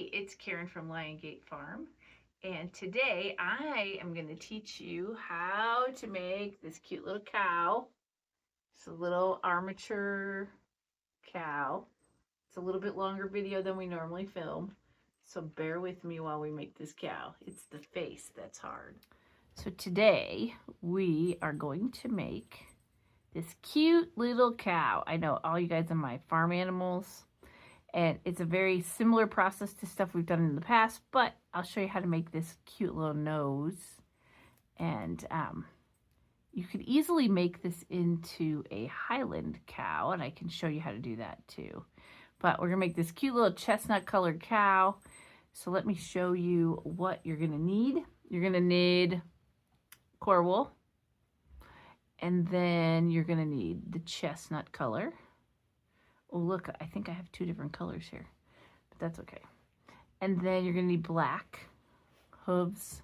Hi, it's Karen from Liongate Farm, and today I am going to teach you how to make this cute little cow. It's a little armature cow. It's a little bit longer video than we normally film, so bear with me while we make this cow. It's the face that's hard. So today we are going to make this cute little cow. I know all you guys are my farm animals. And it's a very similar process to stuff we've done in the past, but I'll show you how to make this cute little nose. And you could easily make this into a Highland cow, and I can show you how to do that too. But we're gonna make this cute little chestnut colored cow. So let me show you what you're gonna need. You're gonna need core wool, and then you're gonna need the chestnut color. Oh, look, I think I have two different colors here, but that's okay. And then you're going to need black, hooves,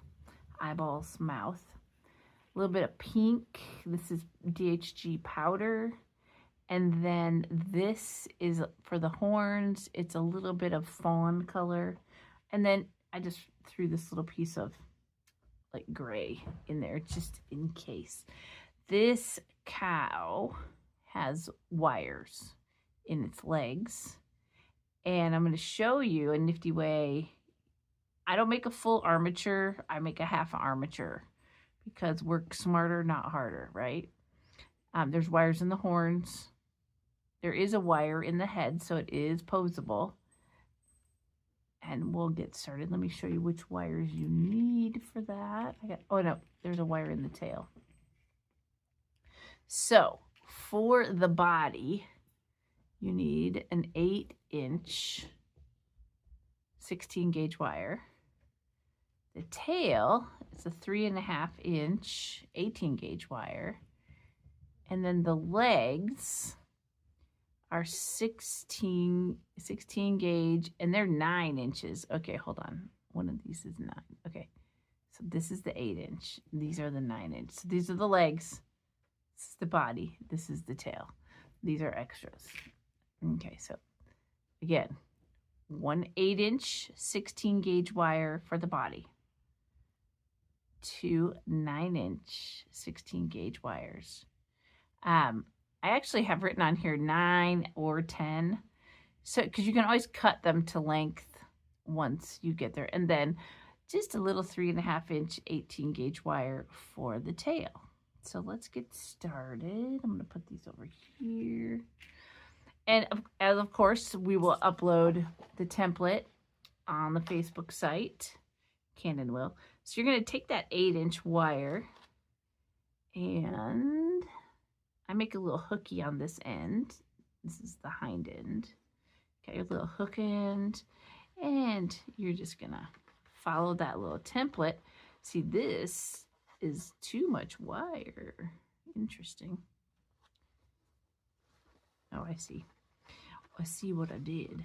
eyeballs, mouth, a little bit of pink. This is DHG powder. And then this is for the horns. It's a little bit of fawn color. And then I just threw this little piece of like gray in there just in case. This cow has wires in its legs, and I'm going to show you a nifty way. I don't make a full armature, I make a half armature because work smarter, not harder, right? There's wires in the horns. There is a wire in the head, so it is posable. And we'll get started. Let me show you which wires you need for that. Oh no, there's a wire in the tail. So for the body, you need an 8-inch 16 gauge wire. The tail is a 3.5-inch 18 gauge wire. And then the legs are 16 gauge, and they're 9 inches. Okay, hold on. One of these is 9. Okay, so this is the 8-inch. These are the 9-inch. So these are the legs. This is the body. This is the tail. These are extras. Okay, so again, one 8-inch 16 gauge wire for the body, 2 9-inch 16 gauge wires. I actually have written on here 9 or 10, so because you can always cut them to length once you get there, and then just a little 3.5-inch 18 gauge wire for the tail. So let's get started. I'm going to put these over here. And as of course, we will upload the template on the Facebook site. Canon will. So you're going to take that 8-inch wire, and I make a little hooky on this end. This is the hind end. Got your little hook end, and you're just going to follow that little template. See, this is too much wire. Interesting. Oh, I see. I see what I did.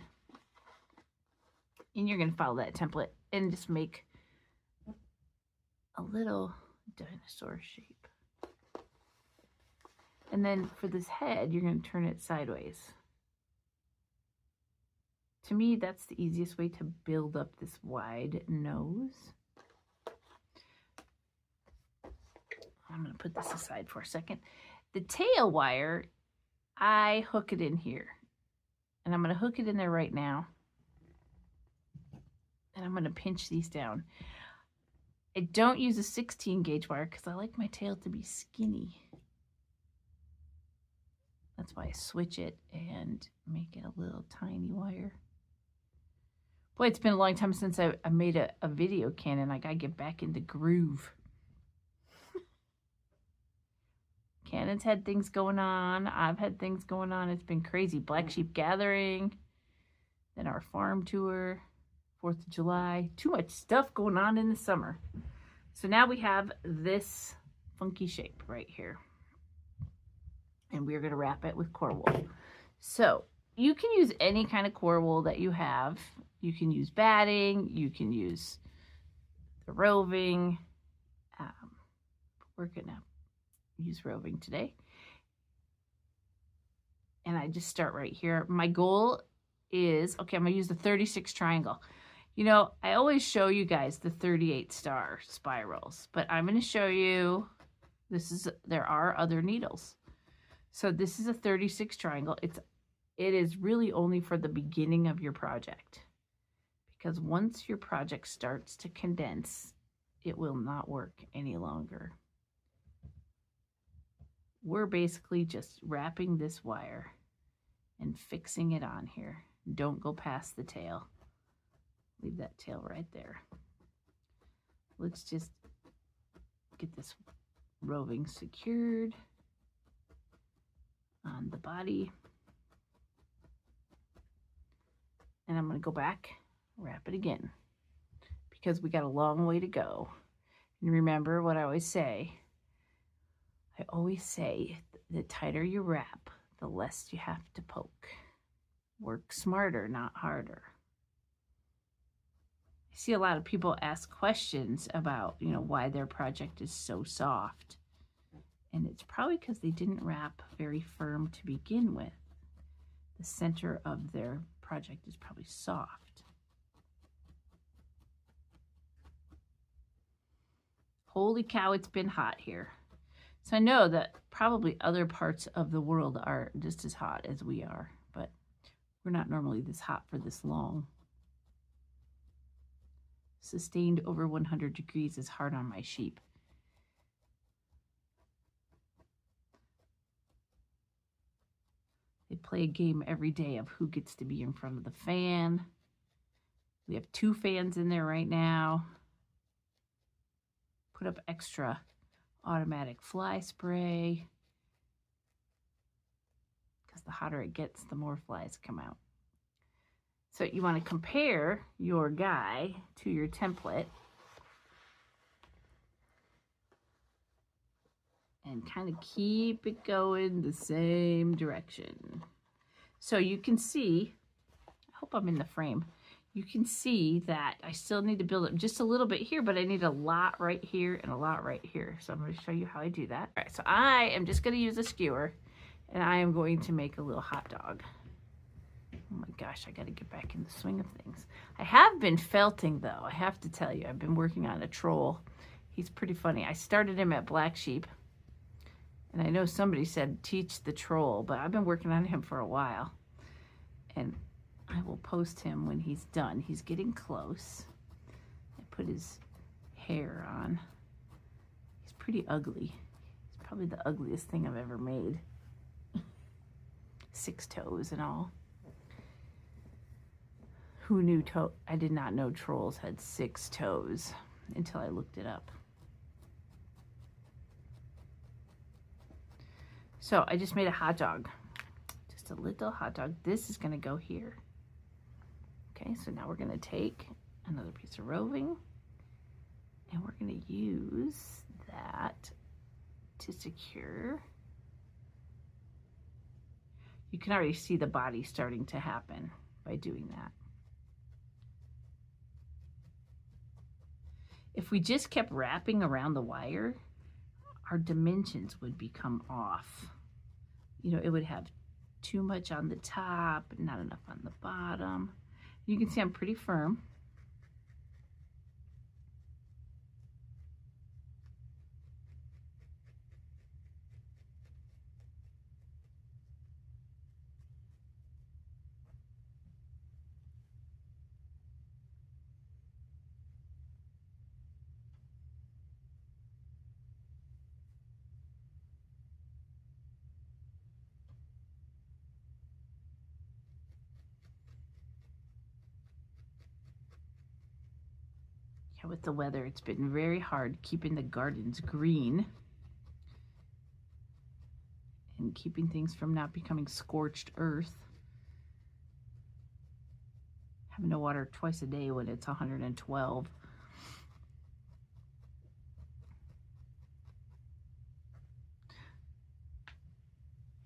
And you're going to follow that template and just make a little dinosaur shape. And then for this head, you're going to turn it sideways. To me, that's the easiest way to build up this wide nose. I'm going to put this aside for a second. The tail wire, I hook it in here. And I'm going to hook it in there right now. And I'm going to pinch these down. I don't use a 16 gauge wire because I like my tail to be skinny. That's why I switch it and make it a little tiny wire. Boy, it's been a long time since I made a video, Canon. I got to get back in the groove. Canon's had things going on. I've had things going on. It's been crazy. Black Sheep Gathering, then our farm tour, 4th of July. Too much stuff going on in the summer. So now we have this funky shape right here. And we're going to wrap it with core wool. So you can use any kind of core wool that you have. You can use batting. You can use the roving. We're going to use roving today. And I just start right here. My goal is, okay, I'm going to use the 36 triangle. You know, I always show you guys the 38 star spirals, but I'm going to show you, there are other needles. So this is a 36 triangle. It is really only for the beginning of your project, because once your project starts to condense, it will not work any longer. We're basically just wrapping this wire and fixing it on here. Don't go past the tail. Leave that tail right there. Let's just get this roving secured on the body. And I'm going to go back, wrap it again, because we got a long way to go. And remember what I always say. I always say, the tighter you wrap, the less you have to poke. Work smarter, not harder. I see a lot of people ask questions about, you know, why their project is so soft. And it's probably because they didn't wrap very firm to begin with. The center of their project is probably soft. Holy cow, it's been hot here. So I know that probably other parts of the world are just as hot as we are, but we're not normally this hot for this long. Sustained over 100 degrees is hard on my sheep. They play a game every day of who gets to be in front of the fan. We have 2 fans in there right now. Put up extra automatic fly spray, because the hotter it gets, the more flies come out. So you want to compare your guy to your template and kind of keep it going the same direction. So you can see, I hope I'm in the frame, you can see that I still need to build up just a little bit here, but I need a lot right here and a lot right here. So I'm going to show you how I do that. All right, so I am just going to use a skewer, and I am going to make a little hot dog. Oh my gosh, I got to get back in the swing of things. I have been felting, though. I have to tell you, I've been working on a troll. He's pretty funny. I started him at Black Sheep, and I know somebody said teach the troll, but I've been working on him for a while. And I will post him when he's done. He's getting close. I put his hair on. He's pretty ugly. He's probably the ugliest thing I've ever made. 6 toes and all. Who knew I did not know trolls had 6 toes until I looked it up. So I just made a hot dog. Just a little hot dog. This is going to go here. Okay, so now we're going to take another piece of roving, and we're going to use that to secure. You can already see the body starting to happen by doing that. If we just kept wrapping around the wire, our dimensions would become off. You know, it would have too much on the top, not enough on the bottom. You can see I'm pretty firm. With the weather, it's been very hard keeping the gardens green and keeping things from not becoming scorched earth. Having to water twice a day when it's 112.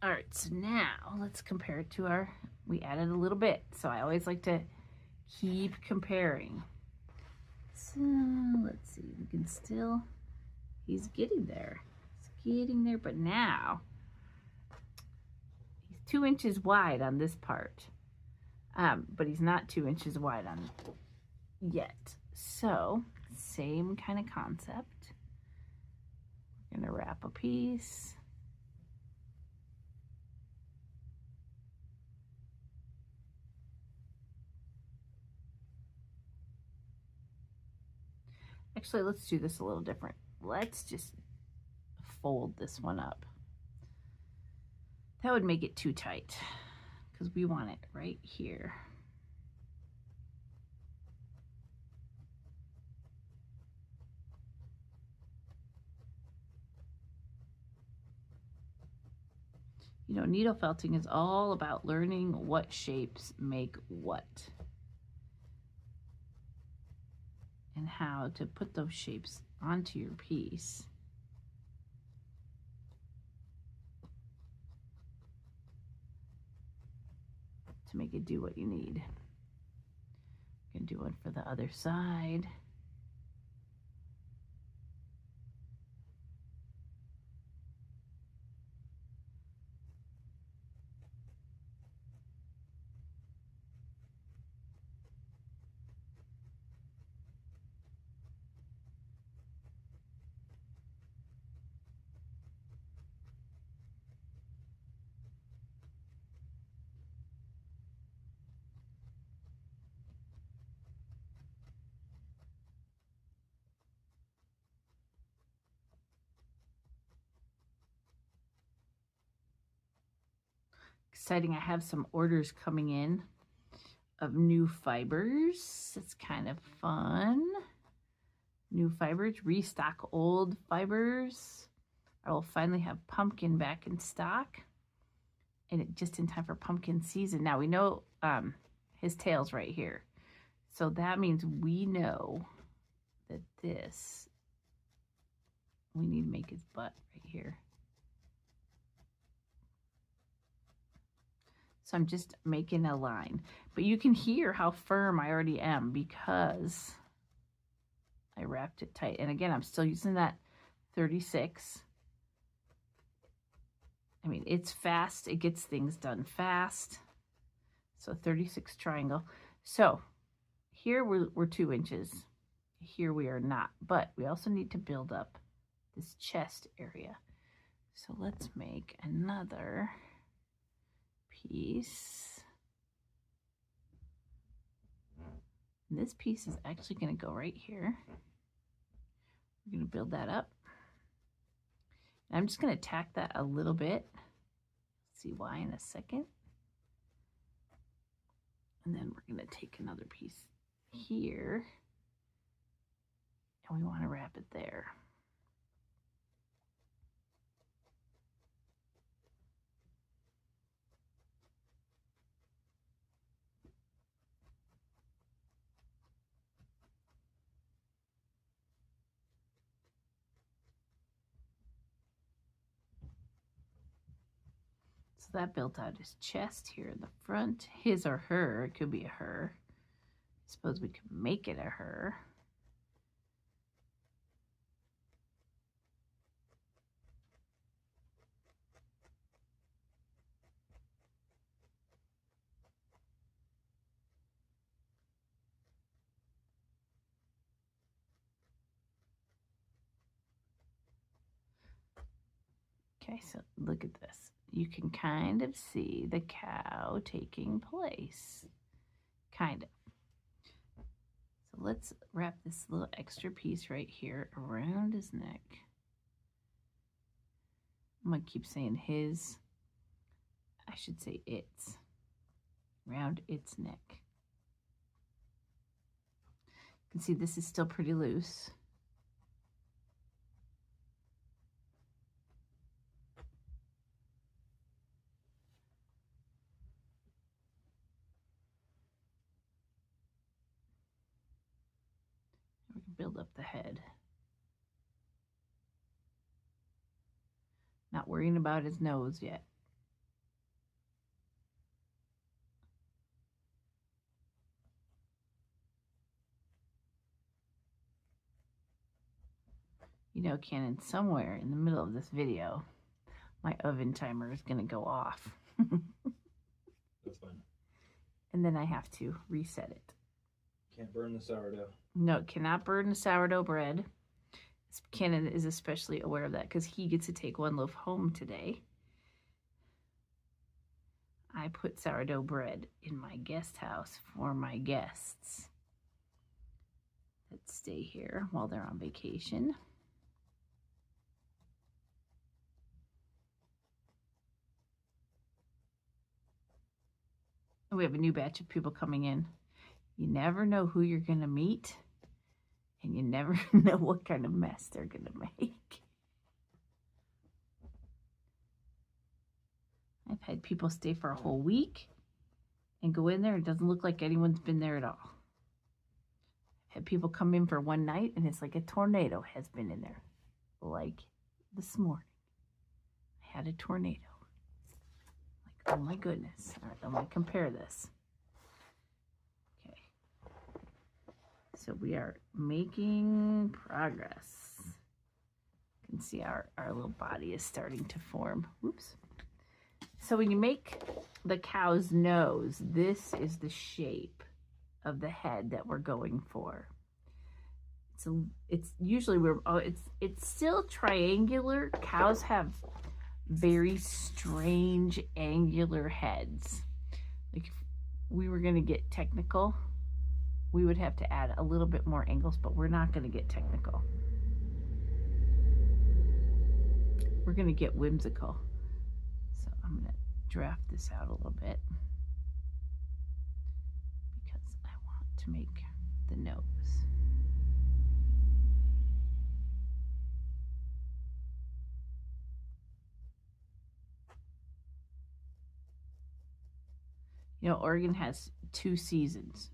All right, so now let's compare it to we added a little bit. So I always like to keep comparing. So let's see, we can still, he's getting there. He's getting there, but now he's 2 inches wide on this part. But he's not 2 inches wide on yet. So, same kind of concept. We're going to wrap a piece. Actually, let's do this a little different. Let's just fold this one up. That would make it too tight because we want it right here. You know, needle felting is all about learning what shapes make what and how to put those shapes onto your piece. To make it do what you need. You can do one for the other side. Exciting, I have some orders coming in of new fibers. It's kind of fun. New fibers, restock old fibers. I will finally have pumpkin back in stock, and it just in time for pumpkin season. Now we know his tail's right here, so that means we know that this, we need to make his butt right here. So I'm just making a line, but you can hear how firm I already am because I wrapped it tight. And again, I'm still using that 36. I mean, it's fast. It gets things done fast. So 36 triangle. So here we're 2 inches. Here we are not, but we also need to build up this chest area. So let's make another piece. And this piece is actually going to go right here. We're going to build that up. And I'm just going to tack that a little bit. See why in a second. And then we're going to take another piece here. And we want to wrap it there. So that built out his chest here in the front. His or her, it could be a her. I suppose we could make it a her. Okay, so look at this. You can kind of see the cow taking place. Kind of. So let's wrap this little extra piece right here around his neck. I'm going to keep saying his. I should say its. Around its neck. You can see this is still pretty loose. We can build up the head. Not worrying about his nose yet. You know, Canon, somewhere in the middle of this video, my oven timer is going to go off. That's fine. And then I have to reset it. Can't burn the sourdough. No, it cannot burn the sourdough bread. Cannon is especially aware of that because he gets to take one loaf home today. I put sourdough bread in my guest house for my guests that stay here while they're on vacation. And we have a new batch of people coming in. You never know who you're going to meet, and you never know what kind of mess they're going to make. I've had people stay for a whole week and go in there. It doesn't look like anyone's been there at all. I've had people come in for one night, and it's like a tornado has been in there. Like this morning, I had a tornado. Like, oh my goodness. All right, I'm going to compare this. Okay. So we are making progress. You can see our little body is starting to form. Whoops. So when you make the cow's nose, this is the shape of the head that we're going for. So it's usually it's still triangular. Cows have very strange angular heads. Like if we were going to get technical, we would have to add a little bit more angles, but we're not going to get technical. We're going to get whimsical. So I'm going to draft this out a little bit because I want to make the nose. You know, Oregon has 2 seasons.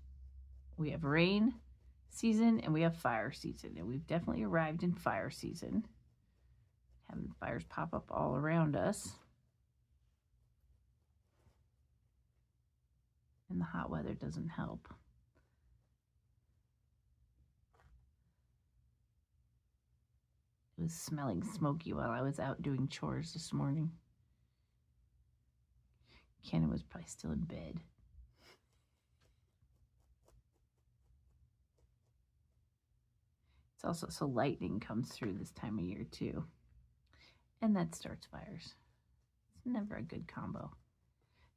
We have rain season and we have fire season. And we've definitely arrived in fire season. Having fires pop up all around us. And the hot weather doesn't help. It was smelling smoky while I was out doing chores this morning. Cannon was probably still in bed. It's also so lightning comes through this time of year too. And that starts fires. It's never a good combo.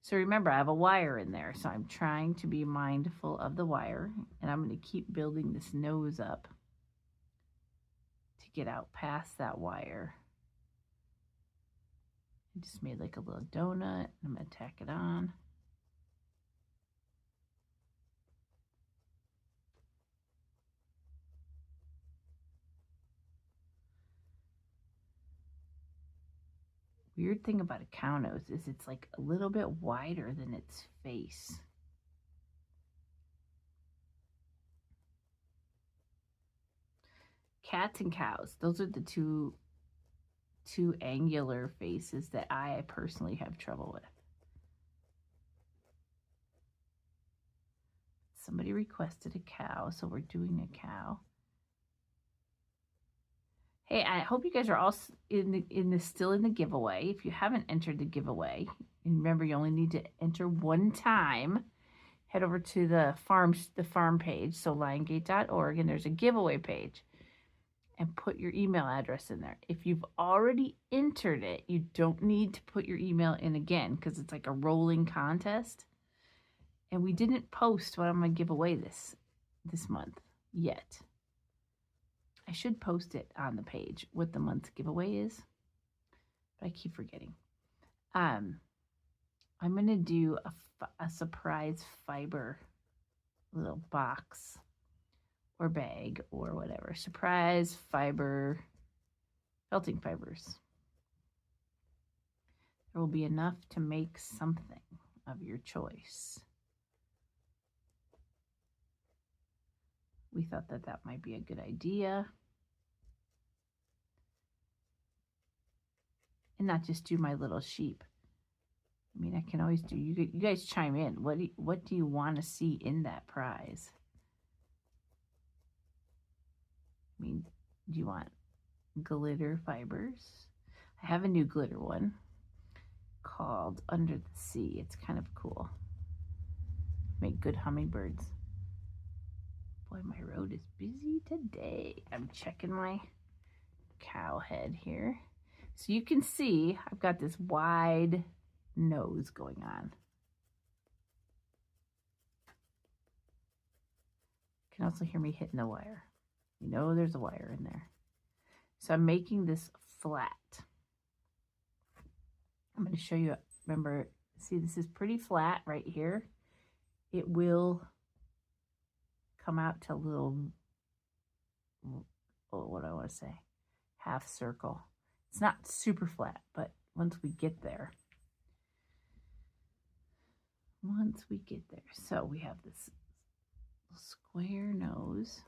So remember, I have a wire in there, so I'm trying to be mindful of the wire, and I'm going to keep building this nose up to get out past that wire. I just made like a little donut. I'm going to tack it on. Weird thing about a cow nose is it's like a little bit wider than its face. Cats and cows, those are the two angular faces that I personally have trouble with. Somebody requested a cow, so we're doing a cow. Hey, I hope you guys are all still in the giveaway. If you haven't entered the giveaway, and remember you only need to enter one time, head over to the farm page, so liongate.org, and there's a giveaway page. And put your email address in there. If you've already entered it, you don't need to put your email in again because it's like a rolling contest. And we didn't post what I'm going to give away this month yet. I should post it on the page what the month giveaway is, but I keep forgetting. I'm going to do a surprise fiber little box or bag or whatever. Surprise fiber, felting fibers. There will be enough to make something of your choice. We thought that might be a good idea. And not just do my little sheep. I mean, I can always do, you guys chime in. What do you want to see in that prize? I mean, do you want glitter fibers? I have a new glitter one called Under the Sea. It's kind of cool. Make good hummingbirds. Boy, my road is busy today. I'm checking my cow head here. So you can see I've got this wide nose going on. You can also hear me hitting the wire. You know there's a wire in there. So I'm making this flat. I'm going to show you, remember, see this is pretty flat right here. It will come out to a little, oh, what do I want to say? Half circle. It's not super flat, but once we get there. So we have this square nose.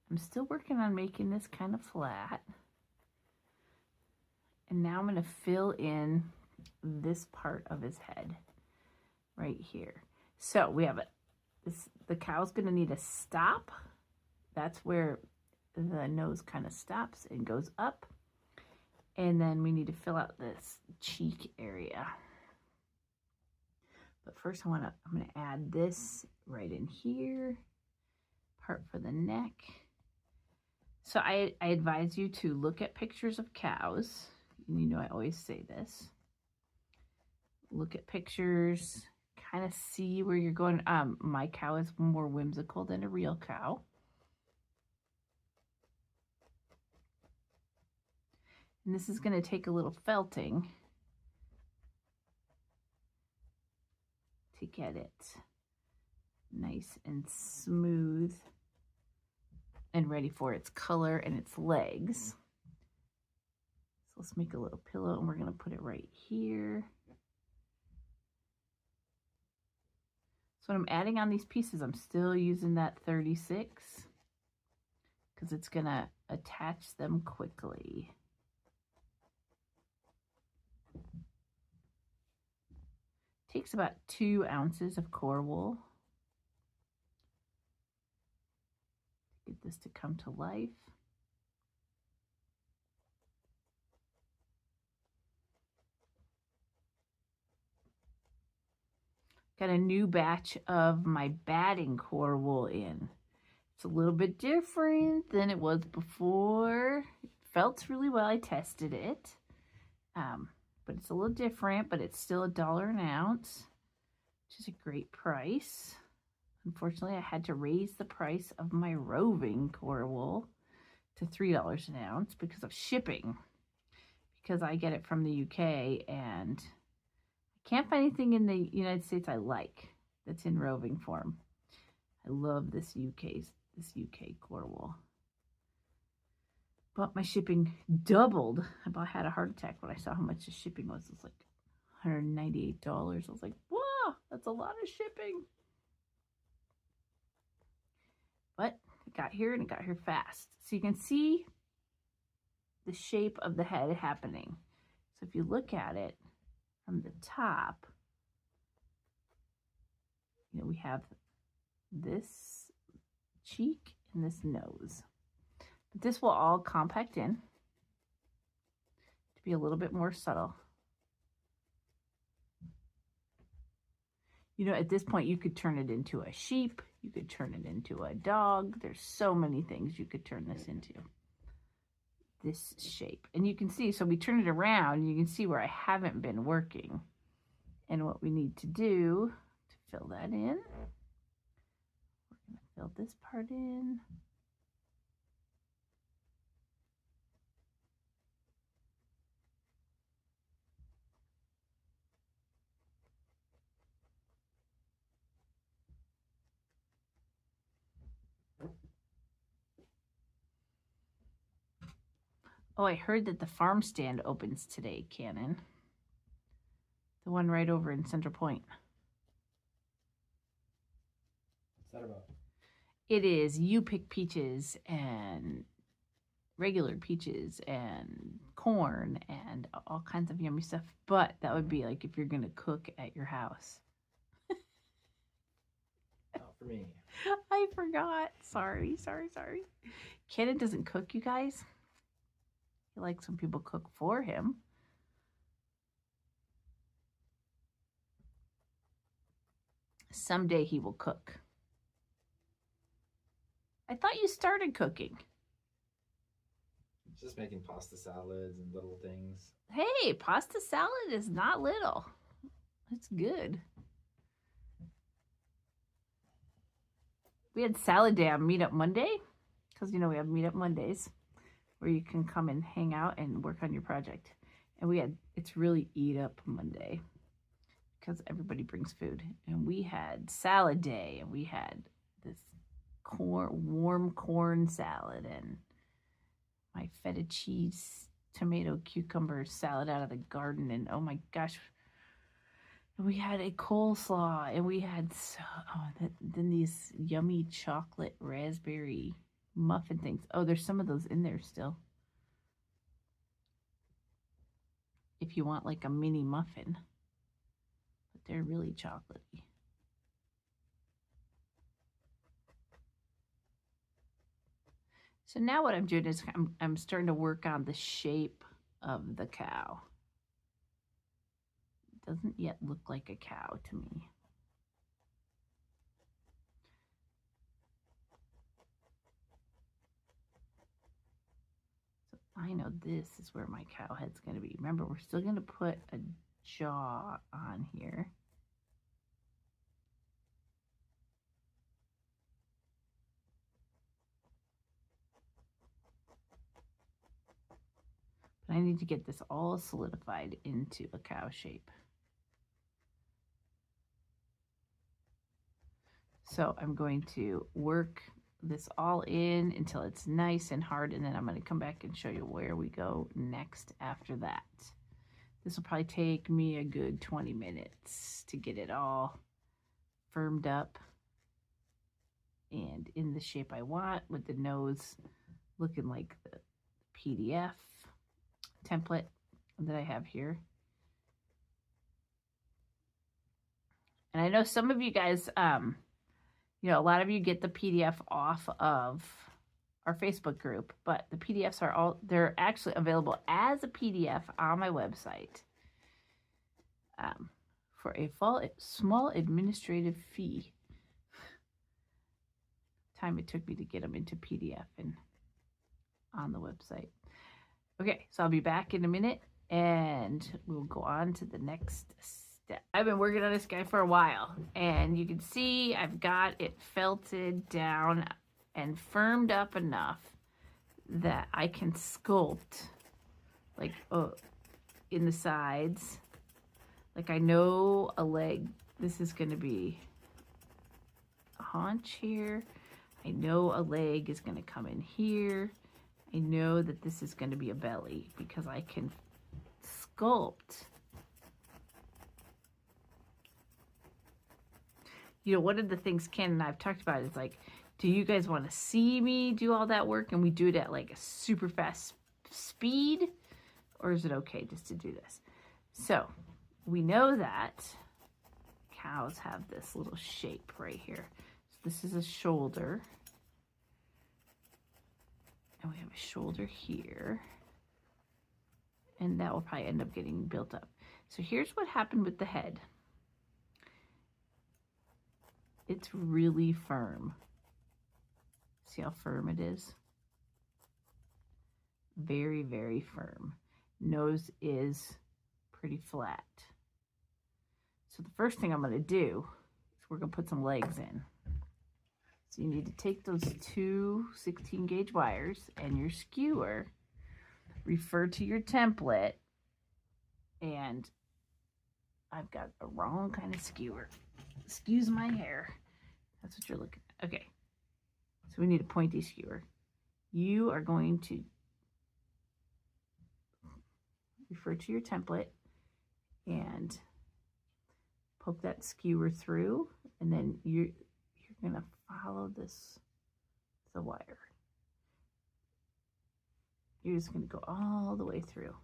I'm still working on making this kind of flat. And now I'm going to fill in this part of his head right here. So we have the cow's going to need a stop. That's where the nose kind of stops and goes up. And then we need to fill out this cheek area. But first I'm going to add this right in here, part for the neck. So I advise you to look at pictures of cows. You know I always say this. Look at pictures, kind of see where you're going. My cow is more whimsical than a real cow. And this is going to take a little felting to get it nice and smooth and ready for its color and its legs. So let's make a little pillow and we're going to put it right here. So when I'm adding on these pieces, I'm still using that 36 because it's going to attach them quickly. Takes about 2 ounces of core wool to get this to come to life. Got a new batch of my batting core wool in. It's a little bit different than it was before. It felt really well. I tested it. But it's a little different, but it's still $1 an ounce, which is a great price. Unfortunately, I had to raise the price of my roving core wool to $3 an ounce because of shipping, because I get it from the UK and I can't find anything in the United States I like that's in roving form. I love this UK core wool. But my shipping doubled. I about had a heart attack when I saw how much the shipping was. It was like $198. I was like, whoa, that's a lot of shipping. But it got here and it got here fast. So you can see the shape of the head happening. So if you look at it from the top, you know, we have this cheek and this nose. But this will all compact in to be a little bit more subtle. You know, at this point, you could turn it into a sheep. You could turn it into a dog. There's so many things you could turn this into. This shape. And you can see, so we turn it around, you can see where I haven't been working. And what we need to do to fill that in, we're going to fill this part in. Oh, I heard that the farm stand opens today, Cannon. The one right over in Center Point. What's that about? It is. You pick peaches and regular peaches and corn and all kinds of yummy stuff. But that would be like if you're going to cook at your house. Not for me. I forgot. Sorry. Cannon doesn't cook, you guys. He likes when people cook for him. Someday he will cook. I thought you started cooking. Just making pasta salads and little things. Hey, pasta salad is not little. It's good. We had salad day on Meetup Monday, because we have Meetup Mondays where you can come and hang out and work on your project. And it's really Eat Up Monday because everybody brings food. And we had salad day, and we had this warm corn salad and my feta cheese, tomato, cucumber salad out of the garden. And oh my gosh, we had a coleslaw, and we had then these yummy chocolate raspberry muffin things. Oh, there's some of those in there still. If you want like a mini muffin, but they're really chocolatey. So now what I'm doing is I'm starting to work on the shape of the cow. It doesn't yet look like a cow to me. So I know this is where my cow head's going to be. Remember, we're still going to put a jaw on here. But I need to get this all solidified into a cow shape. So I'm going to work this all in until it's nice and hard, and then I'm going to come back and show you where we go next after that. This will probably take me a good 20 minutes to get it all firmed up and in the shape I want, with the nose looking like the PDF template that I have here. And I know some of you guys, a lot of you get the PDF off of our Facebook group, but the PDFs they're actually available as a PDF on my website for a small administrative fee. Time it took me to get them into PDF and on the website. Okay, so I'll be back in a minute and we'll go on to the next step. I've been working on this guy for a while, and you can see I've got it felted down and firmed up enough that I can sculpt like in the sides. Like I know a leg, this is going to be a haunch here. I know a leg is going to come in here. I know that this is going to be a belly because I can sculpt. One of the things Ken and I've talked about is like, do you guys want to see me do all that work and we do it at like a super fast speed? Or is it okay just to do this? So we know that cows have this little shape right here. So this is a shoulder. And we have a shoulder here. And that will probably end up getting built up. So here's what happened with the head. It's really firm. See how firm it is? Very, very firm. Nose is pretty flat. So the first thing I'm going to do is we're going to put some legs in. So you need to take those two 16 gauge wires and your skewer, refer to your template, and I've got the wrong kind of skewer. Excuse my hair. That's what you're looking at. Okay. So we need a pointy skewer. You are going to refer to your template and poke that skewer through, and then you're going to follow the wire. You're just going to go all the way through.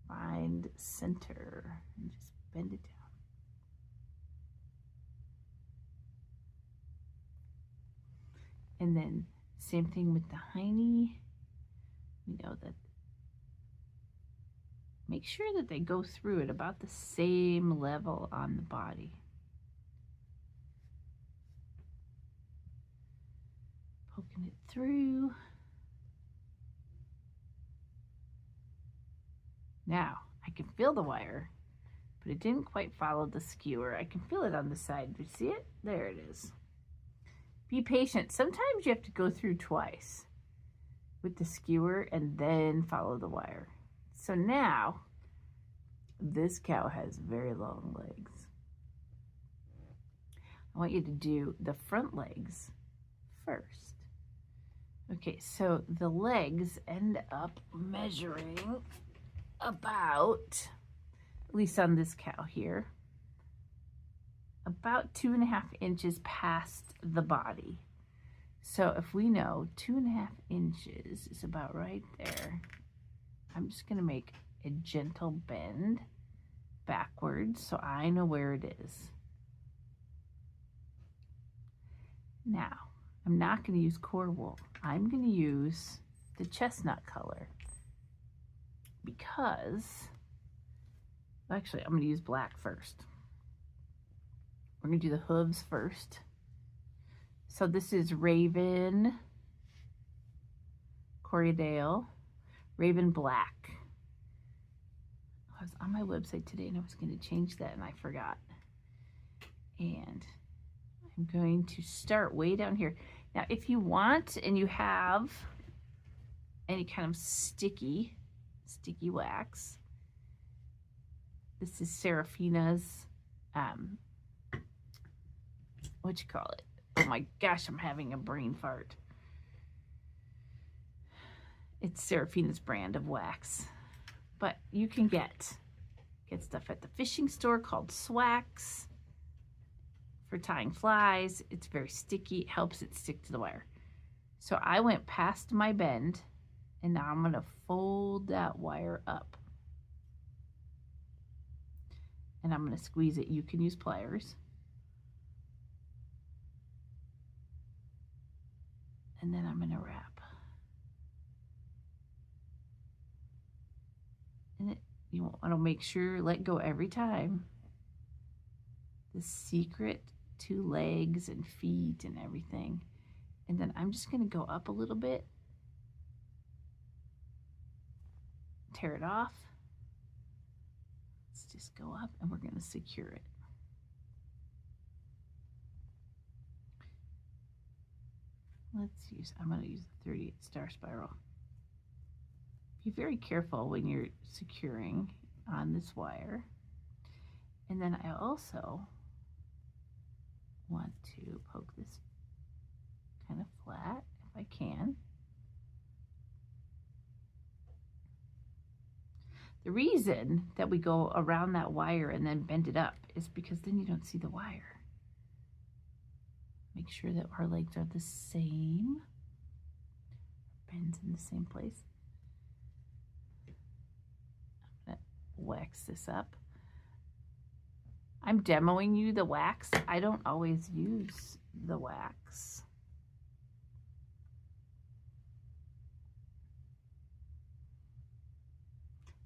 Find center and just bend it down. And then same thing with the hiney. That make sure that they go through at about the same level on the body. Poking it through. Now, I can feel the wire, but it didn't quite follow the skewer. I can feel it on the side. Do you see it? There it is. Be patient. Sometimes you have to go through twice with the skewer and then follow the wire. So now, this cow has very long legs. I want you to do the front legs first. Okay, so the legs end up measuring about, at least on this cow here, about 2.5 inches past the body. So if we know 2.5 inches is about right there, I'm just going to make a gentle bend backwards so I know where it is. Now, I'm not going to use core wool. I'm going to use the chestnut color because, actually, I'm going to use black first. We're going to do the hooves first. So this is Raven Corriedale, Raven Black. I was on my website today and I was going to change that and I forgot. And I'm going to start way down here. Now, if you want and you have any kind of sticky wax, this is Serafina's, what you call it? Oh my gosh, I'm having a brain fart. It's Serafina's brand of wax. But you can get stuff at the fishing store called Swax for tying flies. It's very sticky. It helps it stick to the wire. So I went past my bend, and now I'm going to fold that wire up. And I'm going to squeeze it. You can use pliers. And then I'm going to wrap. And you want to make sure, let go every time. The secret to legs and feet and everything. And then I'm just going to go up a little bit. Tear it off. Let's just go up and we're going to secure it. I'm going to use the 38 star spiral. Be very careful when you're securing on this wire. And then I also want to poke this kind of flat if I can. The reason that we go around that wire and then bend it up is because then you don't see the wire. Make sure that our legs are the same. Bends in the same place. I'm going to wax this up. I'm demoing you the wax. I don't always use the wax.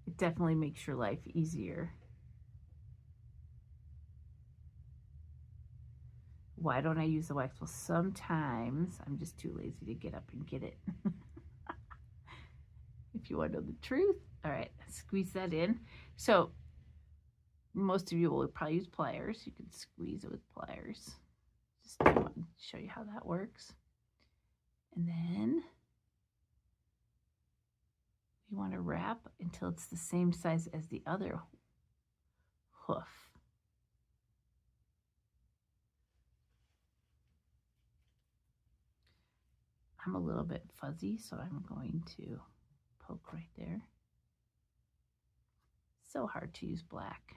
It definitely makes your life easier. Why don't I use the wax? Well, sometimes I'm just too lazy to get up and get it. If you want to know the truth. All right, squeeze that in. So most of you will probably use pliers. You can squeeze it with pliers. Just to show you how that works. And then you want to wrap until it's the same size as the other hoof. I'm a little bit fuzzy, so I'm going to poke right there. So hard to use black.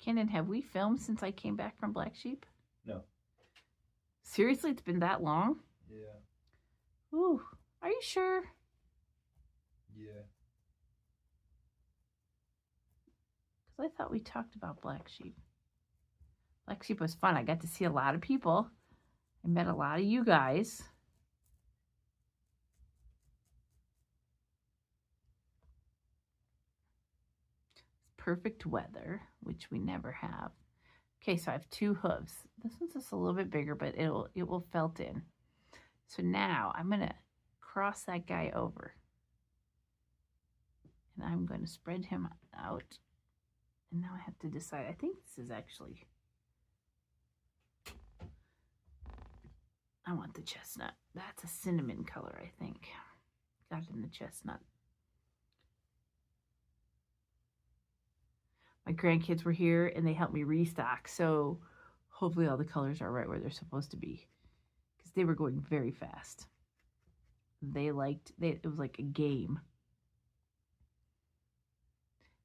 Kenan, have we filmed since I came back from Black Sheep? No. Seriously, it's been that long? Yeah. Ooh, are you sure? Yeah. Because I thought we talked about Black Sheep. Black Sheep was fun. I got to see a lot of people. I met a lot of you guys. Perfect weather, which we never have. Okay, so I have 2 hooves. This one's just a little bit bigger, but it will felt in. So now I'm going to cross that guy over. And I'm going to spread him out. And now I have to decide. I think this is actually, I want the chestnut. That's a cinnamon color, I think. Got it in the chestnut. My grandkids were here and they helped me restock. So hopefully all the colors are right where they're supposed to be. Because they were going very fast. It was like a game.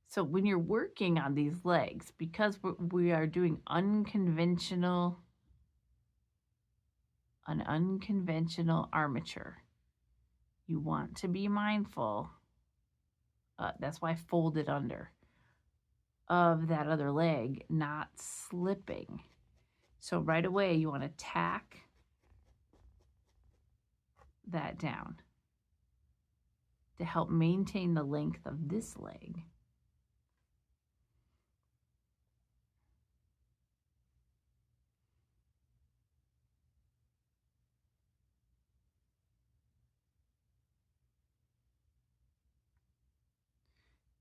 So when you're working on these legs, because we are doing an unconventional armature, you want to be mindful. That's why I folded under of that other leg, not slipping. So right away, you want to tack that down to help maintain the length of this leg.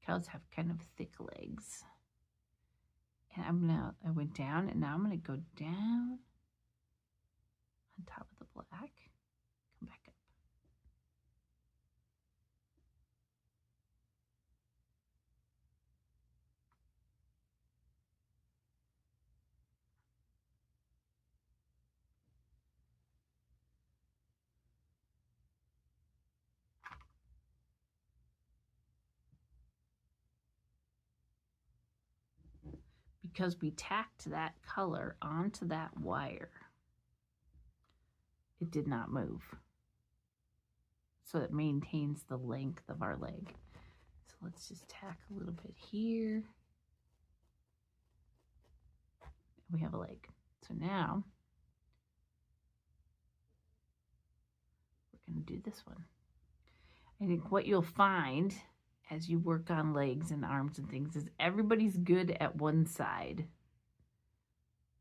Cows have kind of thick legs. And I went down and now I'm going to go down on top of the black, come back up. Because we tacked that color onto that wire, it did not move. So it maintains the length of our leg. So let's just tack a little bit here. We have a leg. So now we're going to do this one. I think what you'll find as you work on legs and arms and things is everybody's good at one side.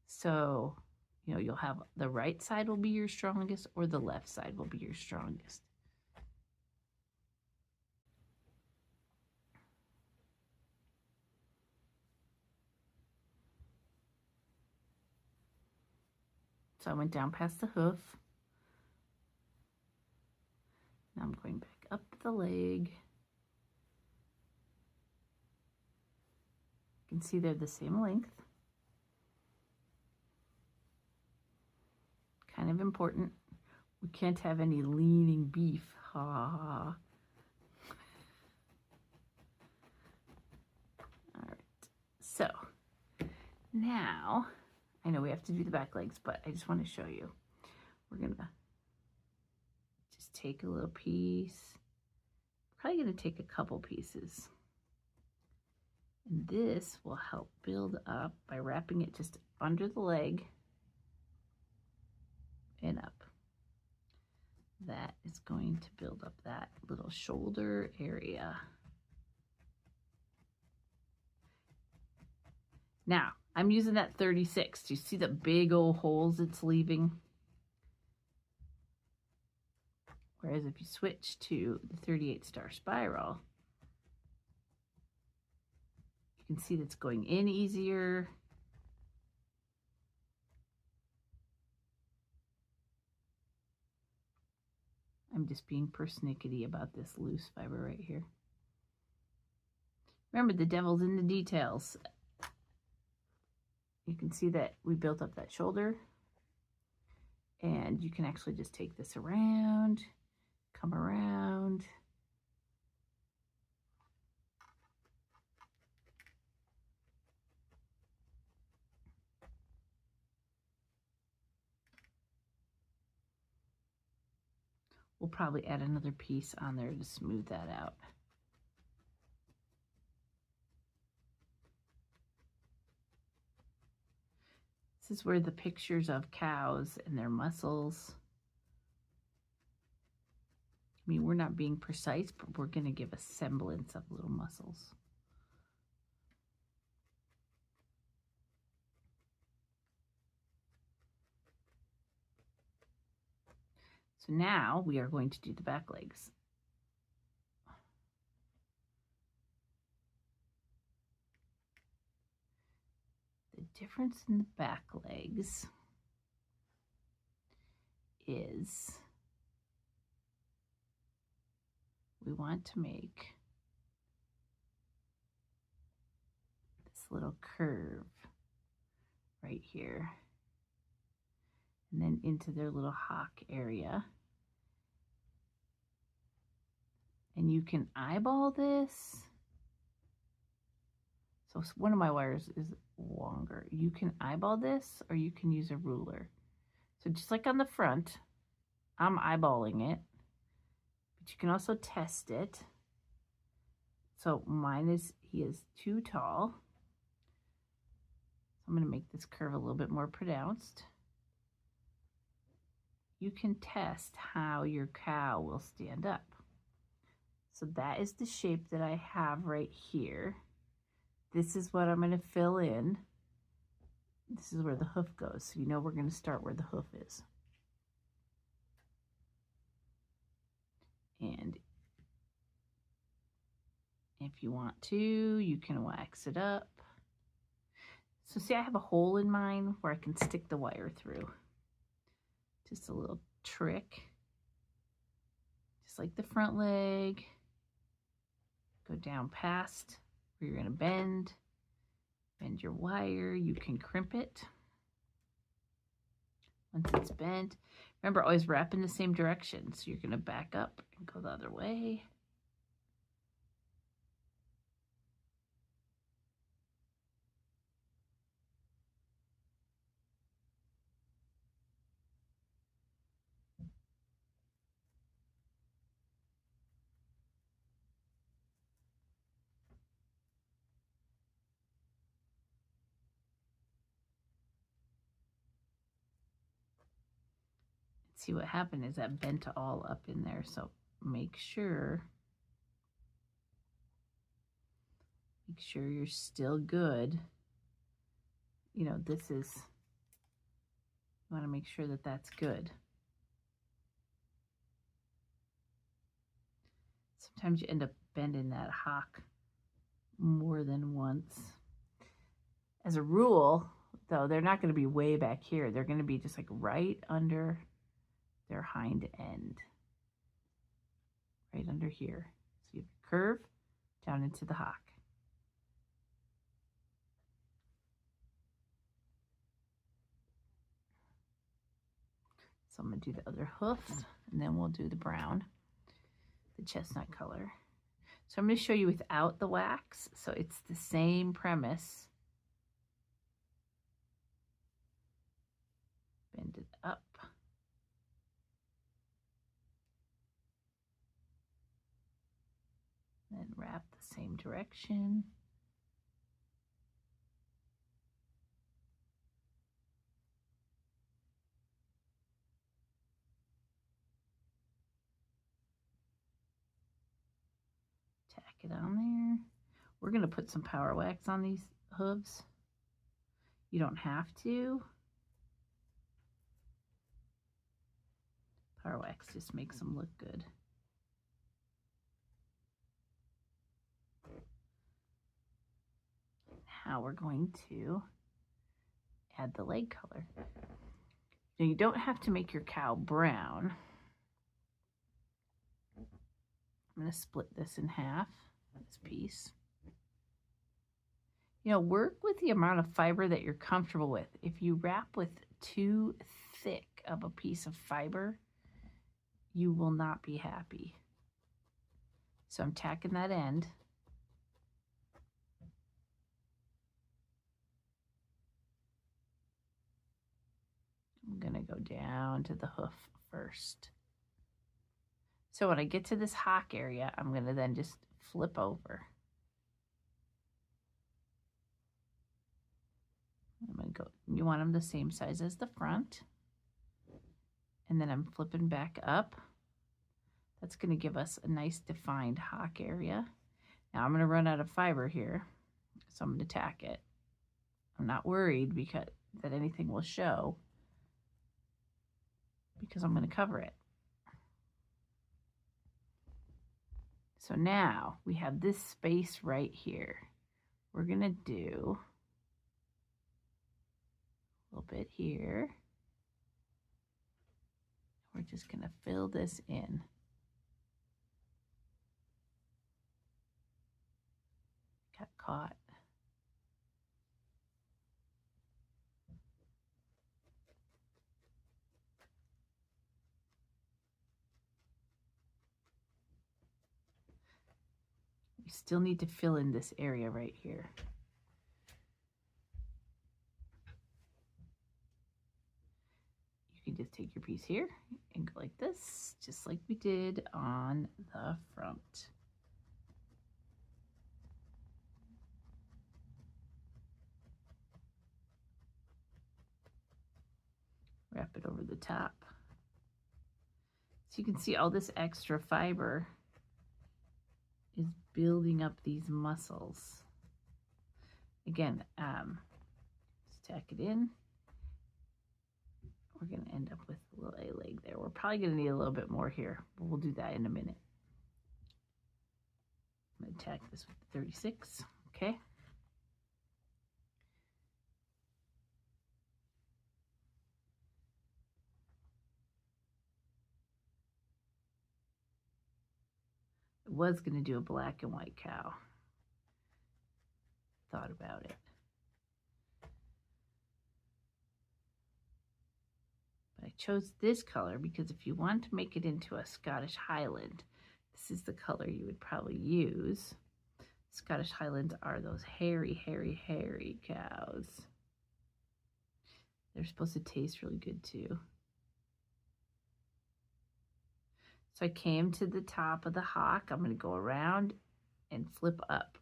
So, you'll have the right side will be your strongest or the left side will be your strongest. So I went down past the hoof. Now I'm going back up the leg. You can see they're the same length. Kind of important. We can't have any leaning beef. Ha ha. All right. So now, I know we have to do the back legs, but I just want to show you. We're going to just take a little piece. Probably going to take a couple pieces. And this will help build up by wrapping it just under the leg and up. That is going to build up that little shoulder area. Now, I'm using that 36. Do you see the big old holes it's leaving? Whereas if you switch to the 38 star spiral, you can see that's going in easier. I'm just being persnickety about this loose fiber right here. Remember, the devil's in the details. You can see that we built up that shoulder. And you can actually just take this around, come around. We'll probably add another piece on there to smooth that out. This is where the pictures of cows and their muscles. I mean, we're not being precise, but we're going to give a semblance of little muscles. So now we are going to do the back legs. The difference in the back legs is we want to make this little curve right here and then into their little hock area. And you can eyeball this. So one of my wires is longer. You can eyeball this or you can use a ruler. So just like on the front, I'm eyeballing it, but you can also test it. So mine is, he is too tall. So I'm going to make this curve a little bit more pronounced. You can test how your cow will stand up. So that is the shape that I have right here. This is what I'm going to fill in. This is where the hoof goes. So you know we're going to start where the hoof is. And if you want to, you can wax it up. So see, I have a hole in mine where I can stick the wire through. Just a little trick. Just like the front leg. Go down past where you're going to bend your wire. You can crimp it once it's bent. Remember, always wrap in the same direction. So you're going to back up and go the other way. See, what happened is that bent all up in there. So make sure you're still good. You know, this is, you want to make sure that that's good. Sometimes you end up bending that hock more than once. As a rule, though, they're not going to be way back here. They're going to be just like right under their hind end. Right under here. So you curve down into the hock. So I'm going to do the other hoof, and then we'll do the brown, the chestnut color. So I'm going to show you without the wax. So it's the same premise. Bend it up. Then wrap the same direction. Tack it on there. We're going to put some power wax on these hooves. You don't have to. Power wax just makes them look good. Now we're going to add the leg color. Now you don't have to make your cow brown. I'm going to split this in half, this piece. You know, work with the amount of fiber that you're comfortable with. If you wrap with too thick of a piece of fiber, you will not be happy. So I'm tacking that end. I'm going to go down to the hoof first. So when I get to this hock area, I'm going to then just flip over. I'm going to go, you want them the same size as the front. And then I'm flipping back up. That's going to give us a nice defined hock area. Now I'm going to run out of fiber here, so I'm going to tack it. I'm not worried that anything will show because I'm going to cover it. So now we have this space right here. We're going to do a little bit here. We're just going to fill this in. Got caught. We still need to fill in this area right here. You can just take your piece here and go like this, just like we did on the front. Wrap it over the top. So you can see all this extra fiber is building up these muscles. Again, stack it in. We're going to end up with a little A leg there. We're probably going to need a little bit more here, but we'll do that in a minute. I'm going to tack this with the 36, okay? I was going to do a black and white cow. Thought about it. But I chose this color because if you want to make it into a Scottish Highland, this is the color you would probably use. Scottish Highlands are those hairy, hairy, hairy cows. They're supposed to taste really good too. So I came to the top of the hock. I'm going to go around and flip up.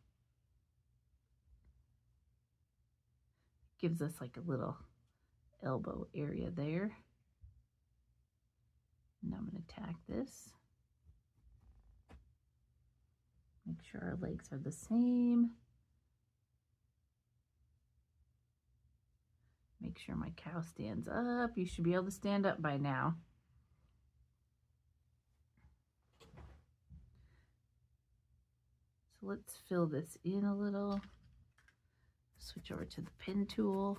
Gives us like a little elbow area there. And I'm going to tack this. Make sure our legs are the same. Make sure my cow stands up. You should be able to stand up by now. So let's fill this in a little. Switch over to the pin tool.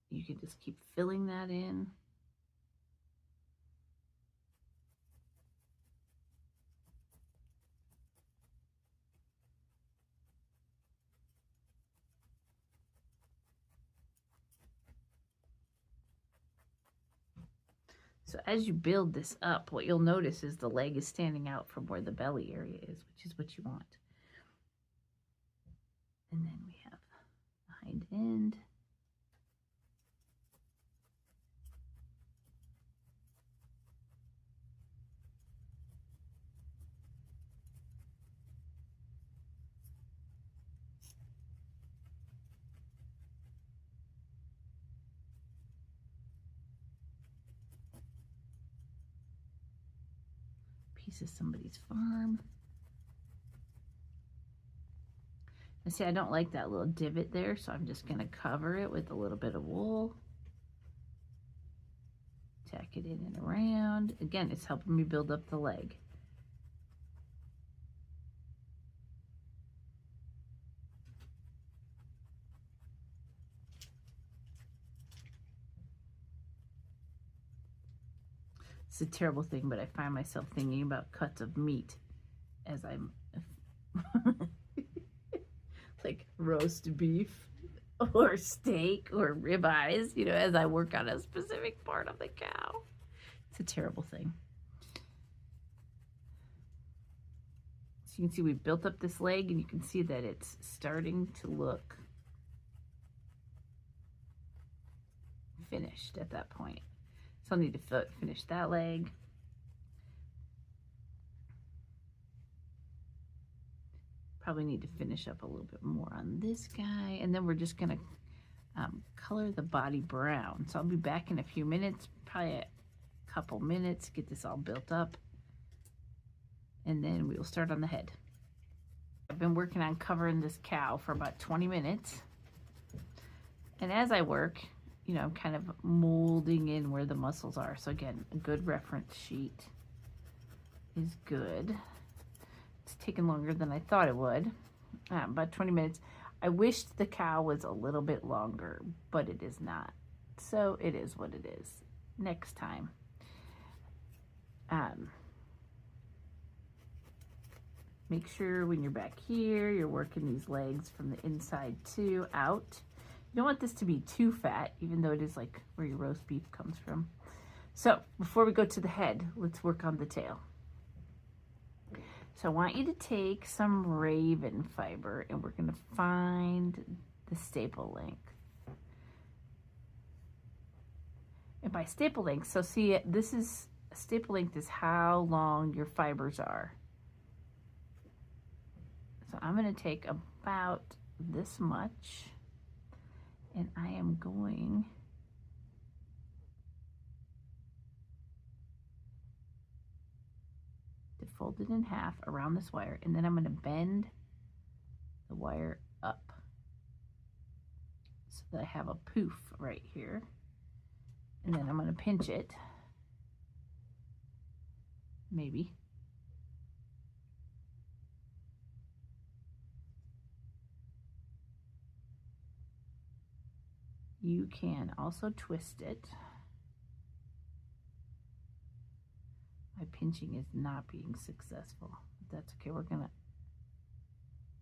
You can just keep filling that in. So as you build this up, what you'll notice is the leg is standing out from where the belly area is, which is what you want. And then we have the hind end. Piece of somebody's farm. And see, I don't like that little divot there, so I'm just going to cover it with a little bit of wool. Tack it in and around. Again, it's helping me build up the leg. It's a terrible thing, but I find myself thinking about cuts of meat as I'm like roast beef or steak or ribeyes, you know, as I work on a specific part of the cow. It's a terrible thing. So you can see we've built up this leg, and you can see that it's starting to look finished at that point. So I'll need to finish that leg. Probably need to finish up a little bit more on this guy. And then we're just going to color the body brown. So I'll be back in a few minutes, probably a couple minutes, get this all built up. And then we will start on the head. I've been working on covering this cow for about 20 minutes. And as I work, you know, I'm kind of molding in where the muscles are. So again, a good reference sheet is good. It's taken longer than I thought it would, about 20 minutes. I wished the cow was a little bit longer, but it is not. So it is what it is. Next time. Make sure when you're back here, you're working these legs from the inside too, out. You don't want this to be too fat, even though it is like where your roast beef comes from. So before we go to the head, let's work on the tail. So I want you to take some raven fiber and we're going to find the staple length. And by staple length, so see, this is, staple length is how long your fibers are. So I'm going to take about this much and I am going to fold it in half around this wire, and then I'm going to bend the wire up so that I have a poof right here, and then I'm going to pinch it, maybe. You can also twist it. My pinching is not being successful, but that's okay. We're gonna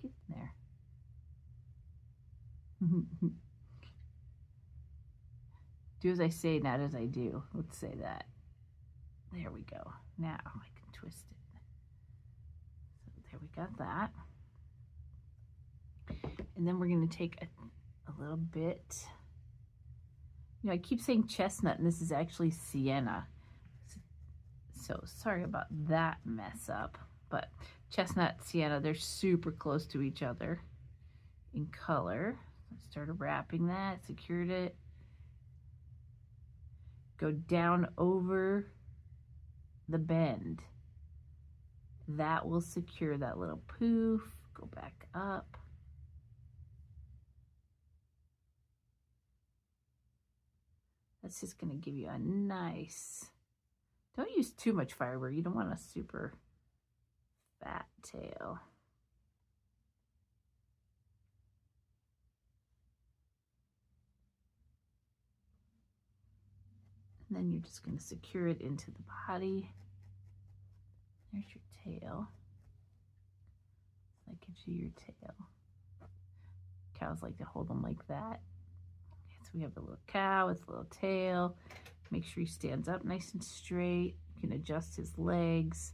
get in there. Do as I say, not as I do. Let's say that. There we go. Now I can twist it. So there we got that. And then we're gonna take a little bit. You know, I keep saying chestnut, and this is actually sienna. So sorry about that mess up, but chestnut, sienna, they're super close to each other in color. I started wrapping that, secured it. Go down over the bend. That will secure that little poof. Go back up. That's just going to give you a nice, don't use too much fiber. You don't want a super fat tail. And then you're just going to secure it into the body. There's your tail. That gives you your tail. Cows like to hold them like that. Okay, so we have a little cow with a little tail. Make sure he stands up nice and straight. You can adjust his legs.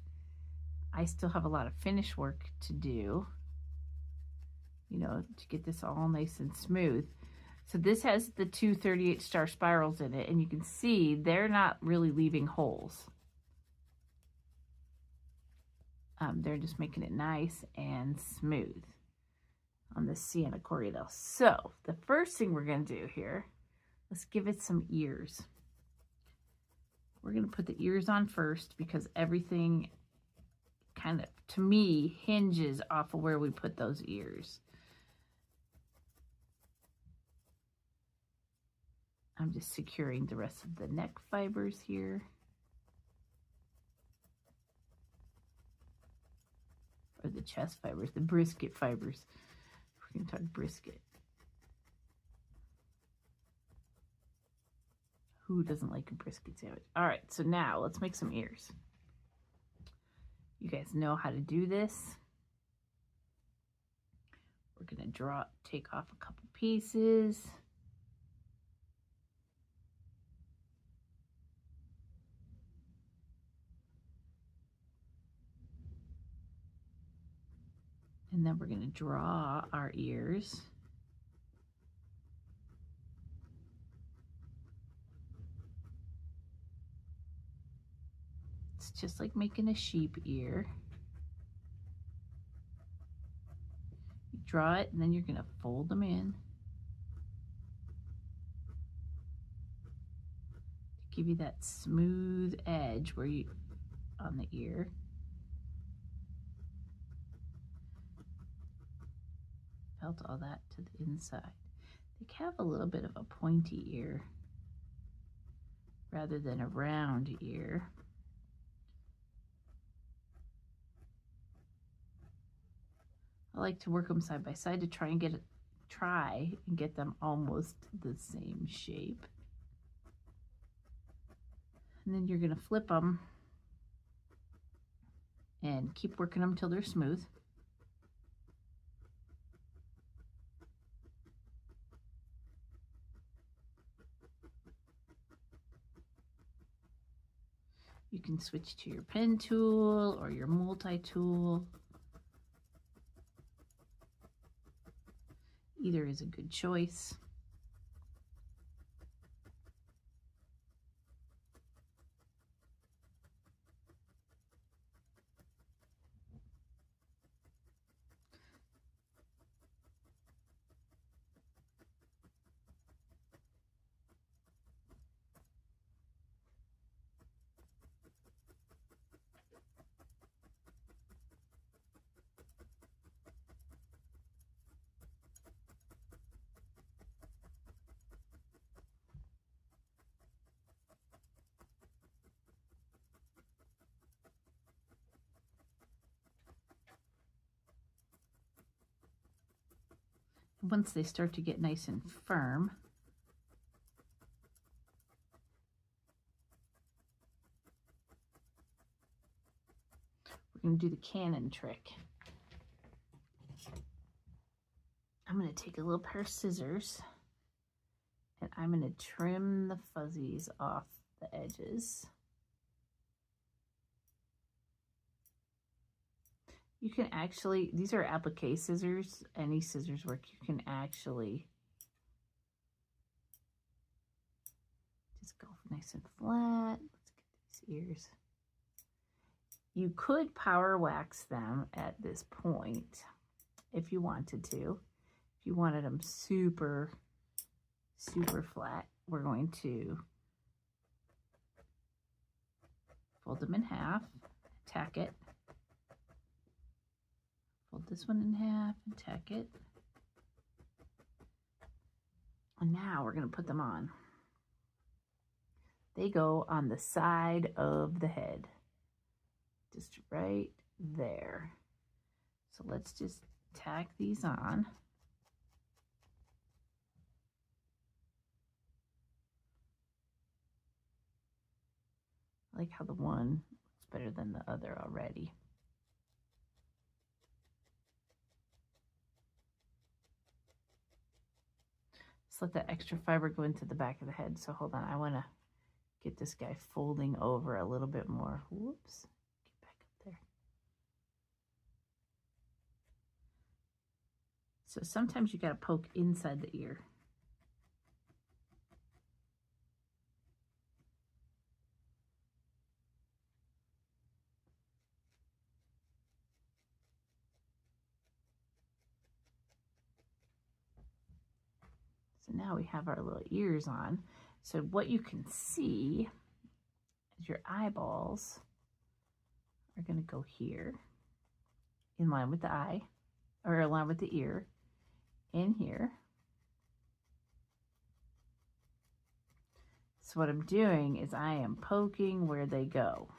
I still have a lot of finish work to do, you know, to get this all nice and smooth. So this has the 2 38 star spirals in it, and you can see they're not really leaving holes. They're just making it nice and smooth on the sienna corriedale. So the first thing we're going to do here, let's give it some ears. We're going to put the ears on first because everything kind of, to me, hinges off of where we put those ears. I'm just securing the rest of the neck fibers here. Or the chest fibers, the brisket fibers. We're going to talk brisket. Who doesn't like a brisket sandwich? All right, so now let's make some ears. You guys know how to do this. We're going to take off a couple pieces. And then we're going to draw our ears. It's just like making a sheep ear. You draw it and then you're going to fold them in to give you that smooth edge where you on the ear. Felt all that to the inside. They have a little bit of a pointy ear rather than a round ear. I like to work them side by side to try and get them almost the same shape. And then you're going to flip them and keep working them till they're smooth. You can switch to your pen tool or your multi-tool. Either is a good choice. Once they start to get nice and firm, we're going to do the cannon trick. I'm going to take a little pair of scissors and I'm going to trim the fuzzies off the edges. You can actually, these are applique scissors. Any scissors work. You can actually just go nice and flat. Let's get these ears. You could power wax them at this point if you wanted to. If you wanted them super, super flat, we're going to fold them in half, tack it. Fold this one in half and tack it. And now we're going to put them on. They go on the side of the head, just right there. So let's just tack these on. I like how the one looks better than the other already. Let that extra fiber go into the back of the head. So hold on, I want to get this guy folding over a little bit more. Whoops, get back up there. So sometimes you got to poke inside the ear. So now we have our little ears on. So what you can see is your eyeballs are going to go here in line with the eye, or in line with the ear, in here. So what I'm doing is I am poking where they go.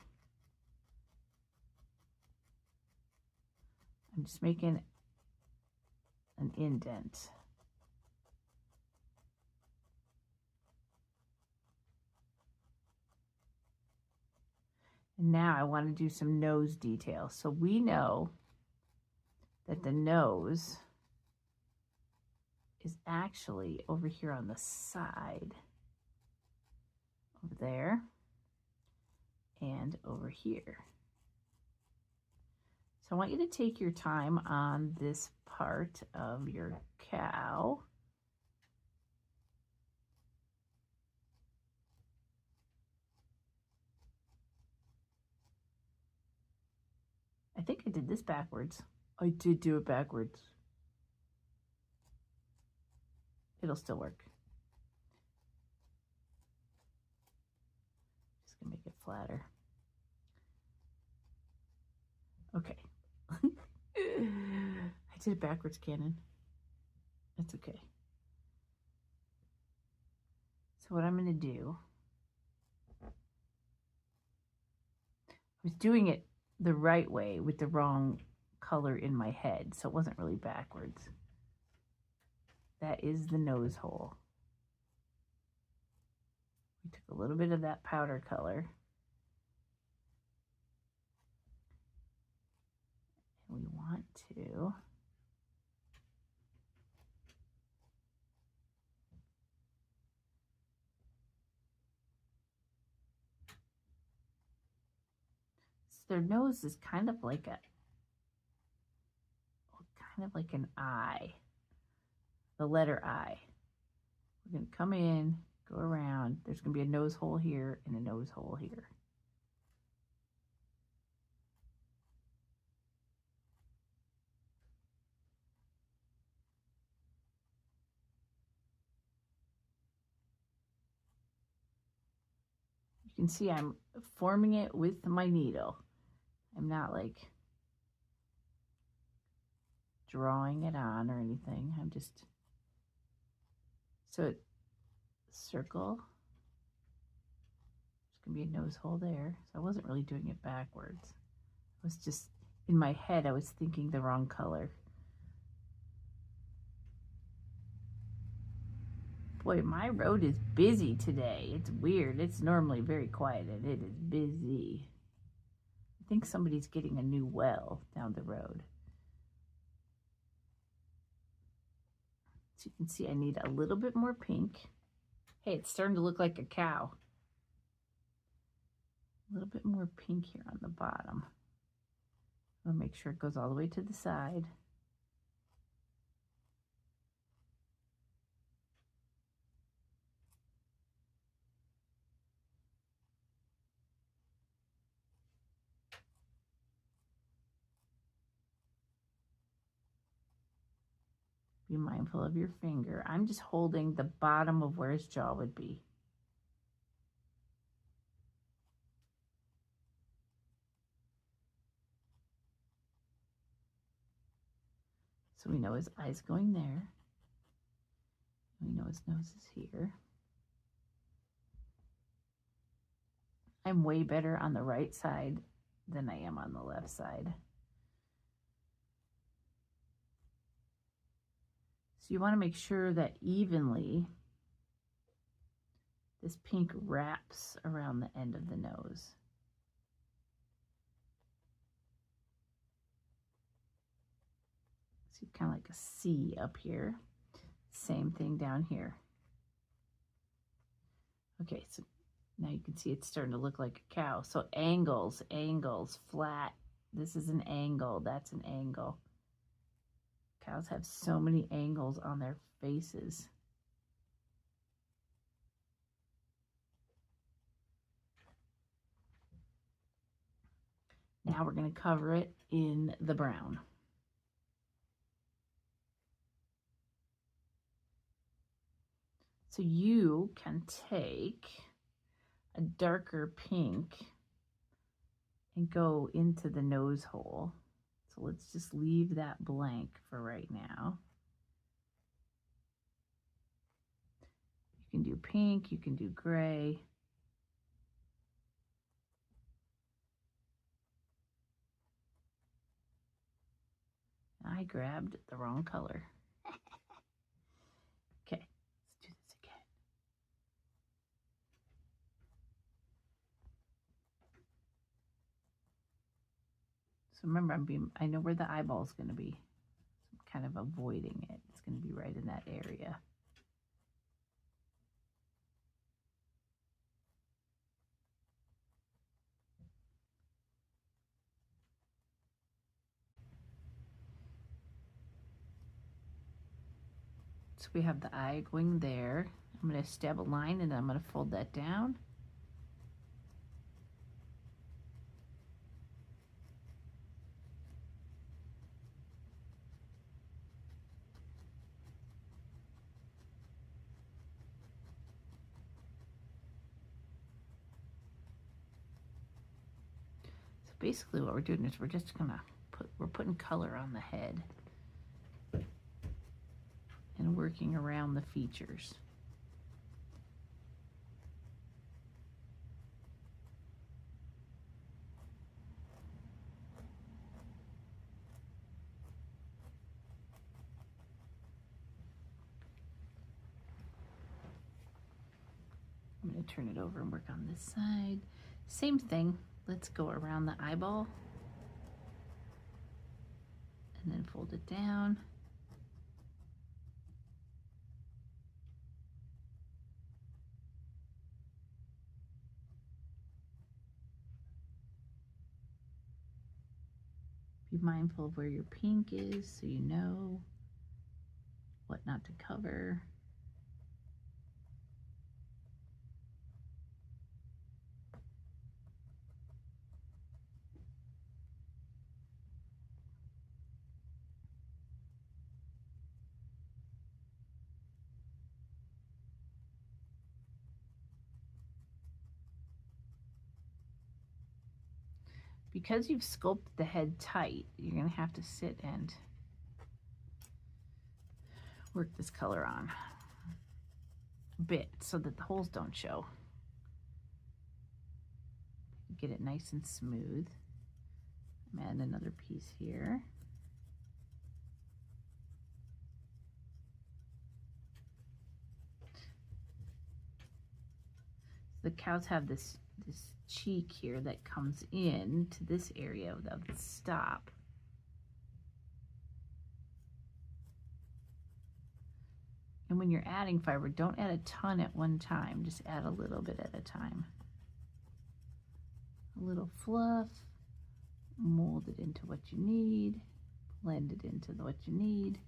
I'm just making an indent. And now I want to do some nose detail. So we know that the nose is actually over here on the side, over there, and over here. So I want you to take your time on this part of your cow. I think I did this backwards. I did do it backwards. It'll still work. Just gonna make it flatter. Okay. I did it backwards, Cannon. That's okay. So what I'm going to do, I was doing it the right way with the wrong color in my head, so it wasn't really backwards. That is the nose hole. We took a little bit of that powder color. And we want to their nose is kind of like an I, the letter I. We're going to come in, go around. There's going to be a nose hole here and a nose hole here. You can see I'm forming it with my needle. I'm not like drawing it on or anything. I'm just, so circle. There's going to be a nose hole there. So I wasn't really doing it backwards. I was just, in my head, I was thinking the wrong color. Boy, my road is busy today. It's weird. It's normally very quiet, and it is busy. I think somebody's getting a new well down the road. So you can see I need a little bit more pink. Hey, it's starting to look like a cow. A little bit more pink here on the bottom. I'll make sure it goes all the way to the side. Be mindful of your finger. I'm just holding the bottom of where his jaw would be. So we know his eye's going there. We know his nose is here. I'm way better on the right side than I am on the left side. So you want to make sure that evenly this pink wraps around the end of the nose. So kind of like a C up here. Same thing down here. Okay, so now you can see it's starting to look like a cow. So angles, flat. This is an angle, that's an angle. Cows have so many angles on their faces. Now we're going to cover it in the brown. So you can take a darker pink and go into the nose hole. So let's just leave that blank for right now. You can do pink, you can do gray. I grabbed the wrong color. Okay, let's do this again. So remember, I know where the eyeball's going to be. So I'm kind of avoiding it. It's going to be right in that area. So we have the eye going there. I'm going to stab a line and I'm going to fold that down. So basically what we're doing is we're just going to we're putting color on the head and working around the features. turn it over and work on this side. Same thing. Let's go around the eyeball and then fold it down. Be mindful of where your pink is so you know what not to cover. Because you've sculpted the head tight, you're going to have to sit and work this color on a bit so that the holes don't show. Get it nice and smooth. I'm adding another piece here. The cows have this cheek here that comes in to this area of the stop. And when you're adding fiber, don't add a ton at one time, just add a little bit at a time. A little fluff, mold it into what you need, blend it into what you need.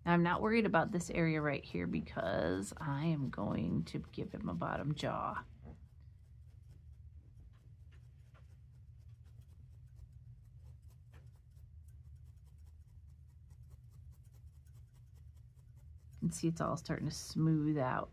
Now, I'm not worried about this area right here because I am going to give him a bottom jaw. You can see it's all starting to smooth out.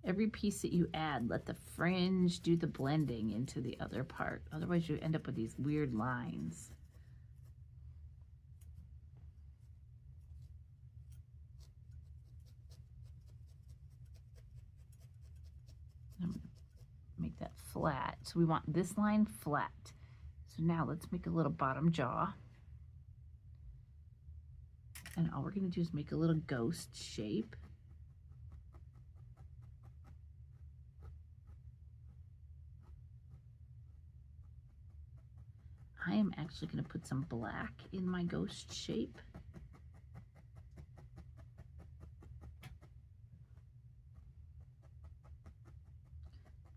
Every piece that you add, let the fringe do the blending into the other part. Otherwise, you end up with these weird lines. I'm going to make that flat. So we want this line flat. So now let's make a little bottom jaw. And all we're going to do is make a little ghost shape. I am actually going to put some black in my ghost shape.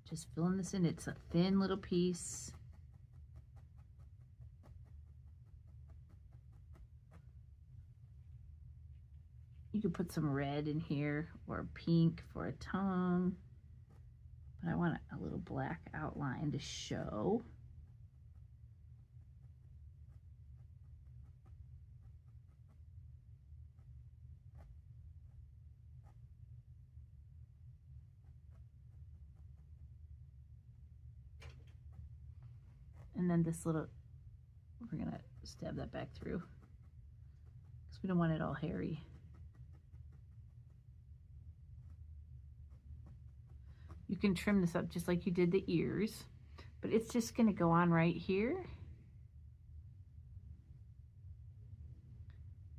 Just filling this in. It's a thin little piece. You could put some red in here or pink for a tongue, but I want a little black outline to show. And then this little, we're gonna stab that back through because we don't want it all hairy. You can trim this up just like you did the ears, but it's just gonna go on right here.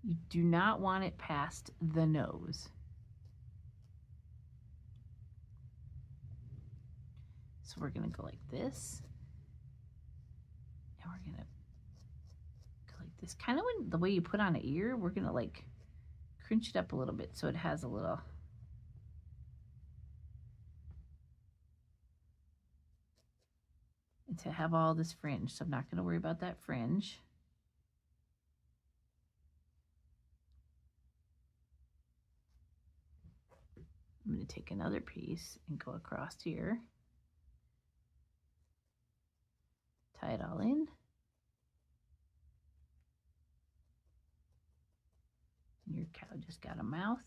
You do not want it past the nose. So we're gonna go like this. And we're gonna go like this. Kind of the way you put on an ear, we're gonna like crunch it up a little bit so it has a little. And to have all this fringe, so I'm not gonna worry about that fringe. I'm going to take another piece and go across here. Tie it all in. Your cow just got a mouth.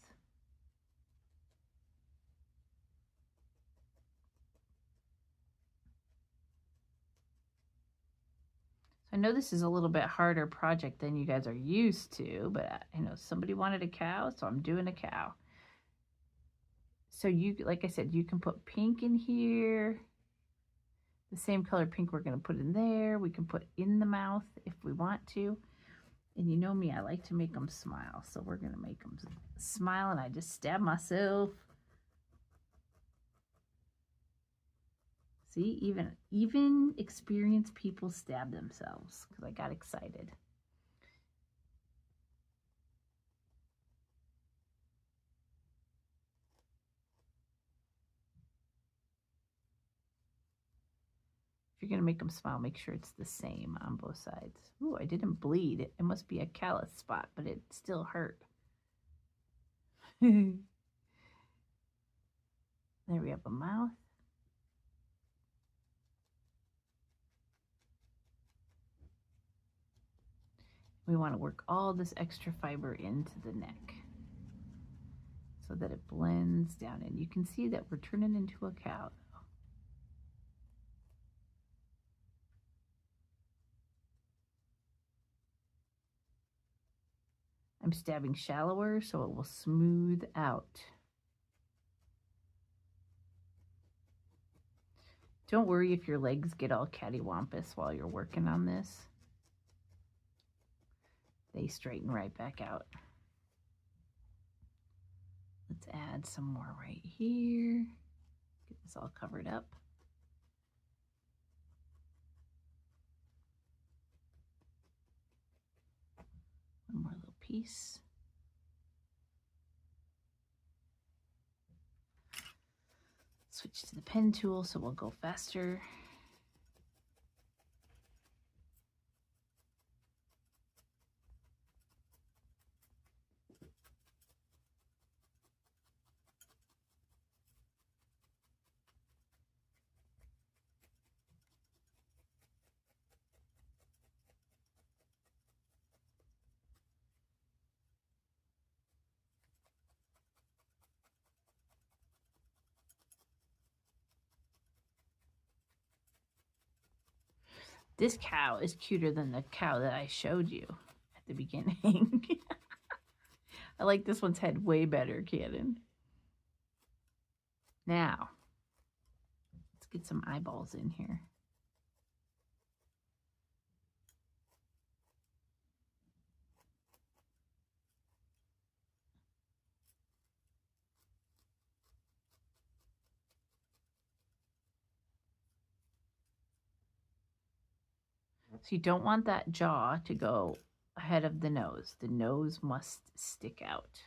I know this is a little bit harder project than you guys are used to, but I know somebody wanted a cow, so I'm doing a cow. So you, like I said, you can put pink in here. The same color pink we're going to put in there. We can put in the mouth if we want to. And you know me, I like to make them smile. So we're going to make them smile, and I just stab myself. See, even experienced people stab themselves because I got excited. If you're going to make them smile, make sure it's the same on both sides. Ooh, I didn't bleed. It must be a callus spot, but it still hurt. There we have a mouth. We want to work all this extra fiber into the neck so that it blends down in. You can see that we're turning into a cow. I'm stabbing shallower so it will smooth out. Don't worry if your legs get all cattywampus while you're working on this. They straighten right back out. Let's add some more right here. Get this all covered up. One more little piece. Switch to the pen tool so we'll go faster. This cow is cuter than the cow that I showed you at the beginning. I like this one's head way better, Cannon. Now, let's get some eyeballs in here. So you don't want that jaw to go ahead of the nose. The nose must stick out.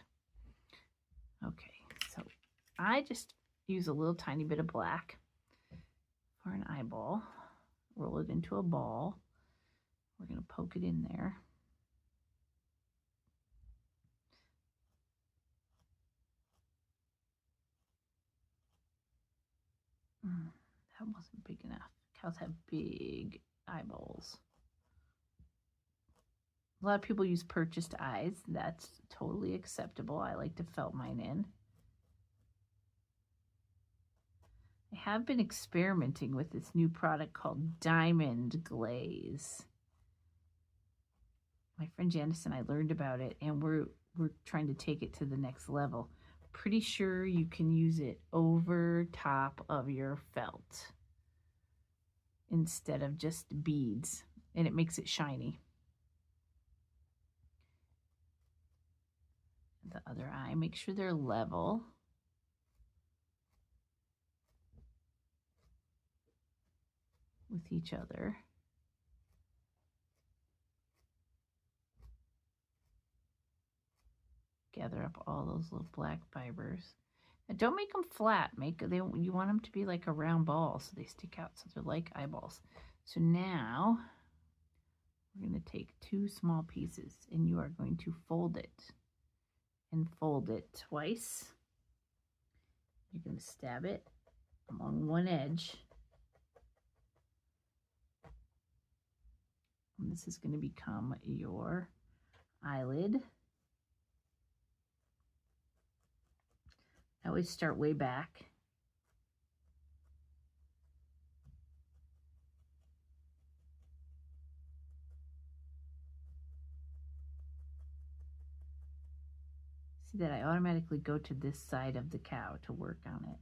Okay, so I just use a little tiny bit of black for an eyeball. Roll it into a ball. We're going to poke it in there. That wasn't big enough. Cows have big eyeballs. A lot of people use purchased eyes. That's totally acceptable. I like to felt mine in. I have been experimenting with this new product called Diamond Glaze. My friend Janice and I learned about it, and we're trying to take it to the next level. Pretty sure you can use it over top of your felt instead of just beads, and it makes it shiny. The other eye, make sure they're level. With each other. Gather up all those little black fibers. Now don't make them flat. You want them to be like a round ball so they stick out, so they're like eyeballs. So now we're going to take two small pieces and you are going to fold it and fold it twice. You're going to stab it along one edge. And this is going to become your eyelid. I always start way back. See that I automatically go to this side of the cow to work on it.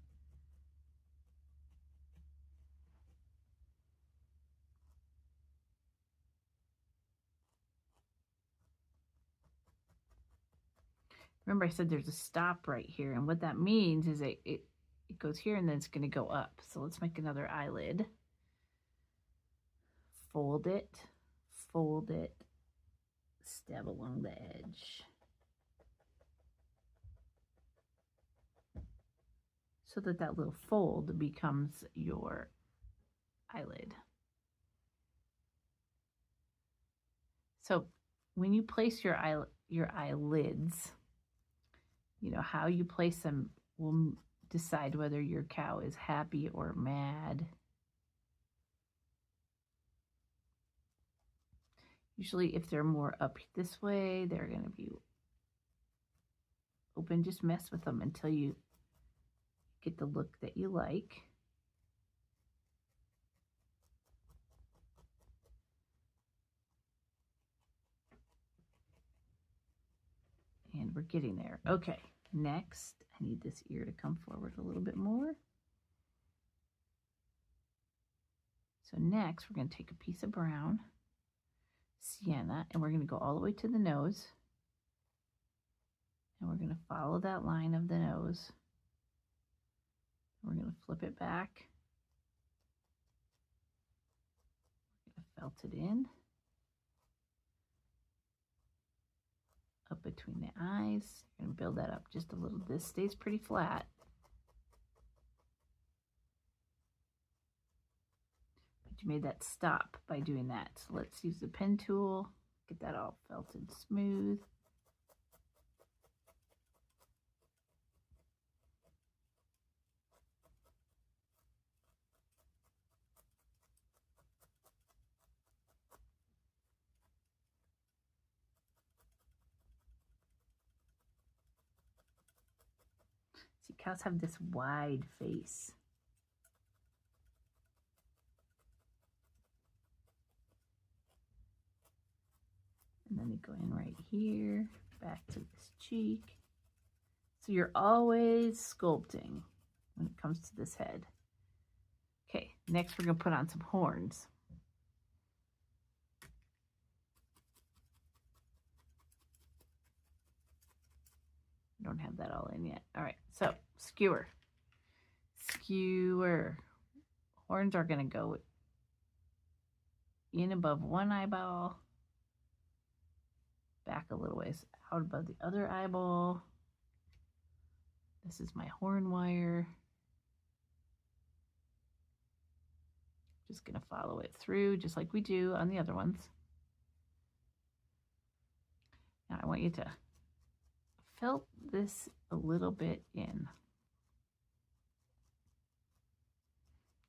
Remember I said there's a stop right here, and what that means is it goes here and then it's going to go up. So let's make another eyelid. Fold it, stab along the edge. So that little fold becomes your eyelid. So when you place your eyelids, you know, how you place them will decide whether your cow is happy or mad. Usually if they're more up this way, they're going to be open. Just mess with them until you get the look that you like. And we're getting there. Okay, next, I need this ear to come forward a little bit more. So next, we're going to take a piece of brown sienna, and we're going to go all the way to the nose. And we're going to follow that line of the nose. We're going to flip it back. We're going to felt it in. Up between the eyes. You're going to build that up just a little. This stays pretty flat. But you made that stop by doing that. So let's use the pen tool. Get that all felted smooth. See, cows have this wide face. And then they go in right here, back to this cheek. So you're always sculpting when it comes to this head. Okay, next we're going to put on some horns. Don't have that all in yet. All right, so skewer. Skewer. Horns are going to go in above one eyeball, back a little ways out above the other eyeball. This is my horn wire. Just going to follow it through just like we do on the other ones. Now I want you to felt this a little bit in.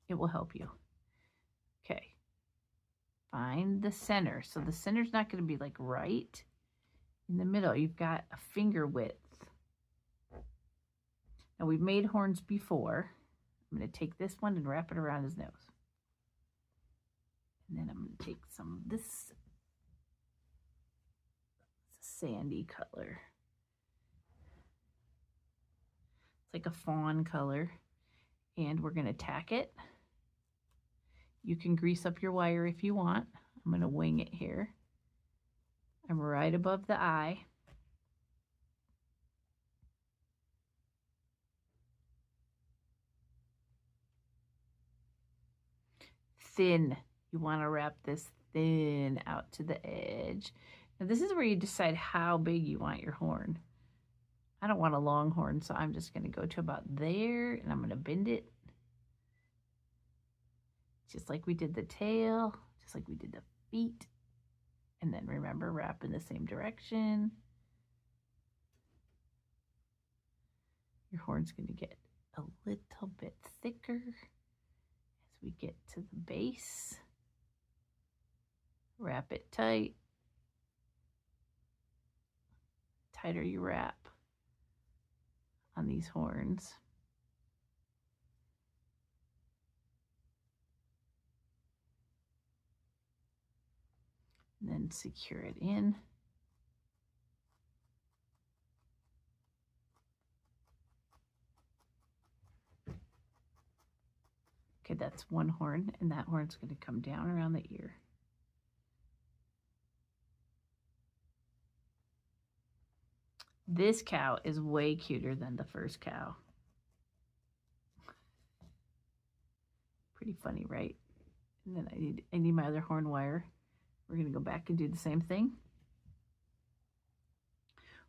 It will help you. Okay. Find the center. So the center's not going to be like right in the middle. You've got a finger width. Now we've made horns before. I'm going to take this one and wrap it around his nose. And then I'm going to take some of this sandy color. It's like a fawn color. And we're going to tack it. You can grease up your wire if you want. I'm going to wing it here. I'm right above the eye. Thin. You want to wrap this thin out to the edge. Now this is where you decide how big you want your horn. I don't want a long horn, so I'm just going to go to about there, and I'm going to bend it. Just like we did the tail, just like we did the feet. And then remember, wrap in the same direction. Your horn's going to get a little bit thicker as we get to the base Wrap it tight. Tighter you wrap on these horns. And then secure it in. Okay, that's one horn, and that horn's going to come down around the ear. This cow is way cuter than the first cow. Pretty funny, right? And then I need my other horn wire. We're going to go back and do the same thing.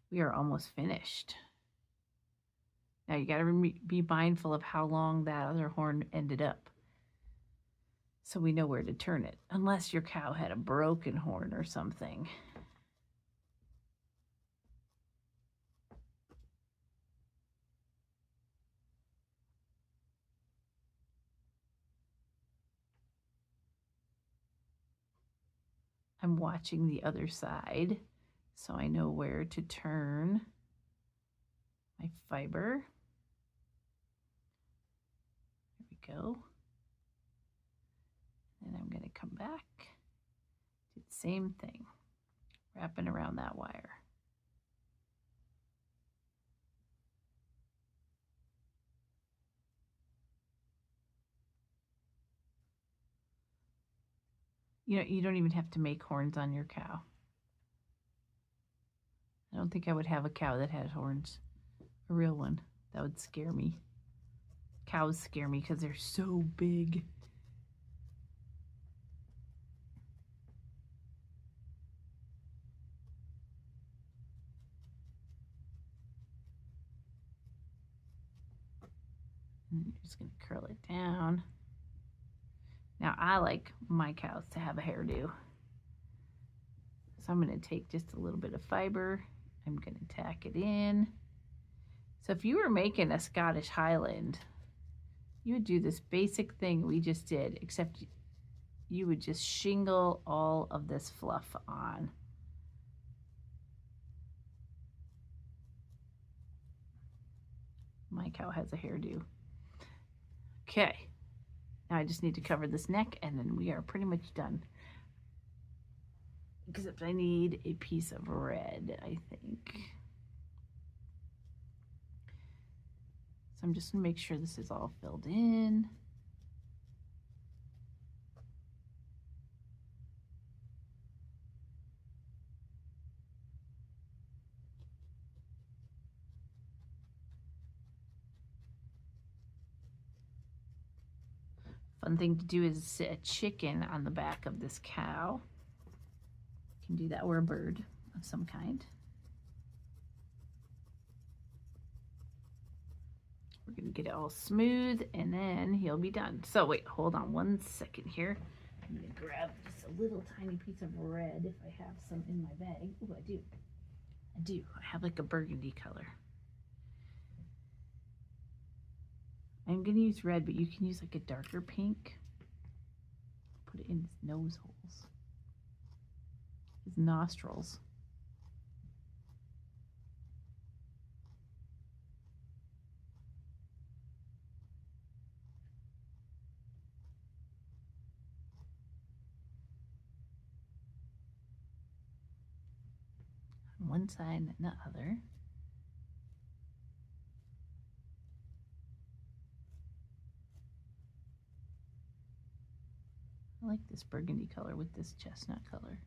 We are almost finished. Now you got to be mindful of how long that other horn ended up, so we know where to turn it, unless your cow had a broken horn or something. I'm watching the other side, so I know where to turn my fiber. There we go. And I'm going to come back, do the same thing, wrapping around that wire. You know, you don't even have to make horns on your cow. I don't think I would have a cow that had horns, a real one. That would scare me. Cows scare me because they're so big. And you're just going to curl it down. Now, I like my cows to have a hairdo. So I'm going to take just a little bit of fiber. I'm going to tack it in. So if you were making a Scottish Highland, you would do this basic thing we just did, except you would just shingle all of this fluff on. My cow has a hairdo. Okay. Now I just need to cover this neck, and then we are pretty much done. Except I need a piece of red, I think. So I'm just going to make sure this is all filled in. Fun thing to do is sit a chicken on the back of this cow. You can do that, or a bird of some kind. We're going to get it all smooth, and then he'll be done. So wait, hold on one second here. I'm going to grab just a little tiny piece of red if I have some in my bag. Oh, I do. I do. I have like a burgundy color. I'm going to use red, but you can use like a darker pink. Put it in his nose holes, his nostrils. On one side and the other. I like this burgundy color with this chestnut color.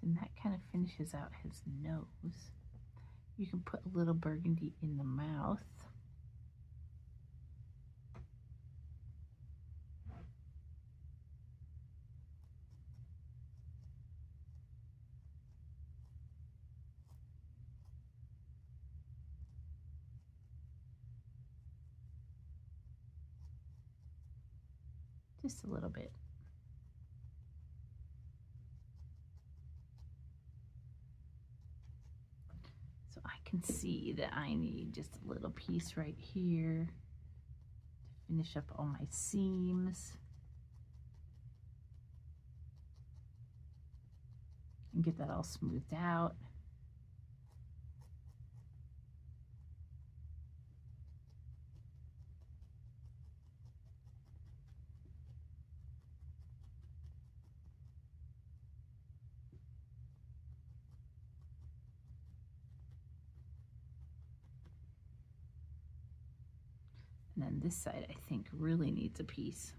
And that kind of finishes out his nose. You can put a little burgundy in the mouth. Just a little bit. So I can see that I need just a little piece right here to finish up all my seams. and get that all smoothed out. And then this side, I think, really needs a piece.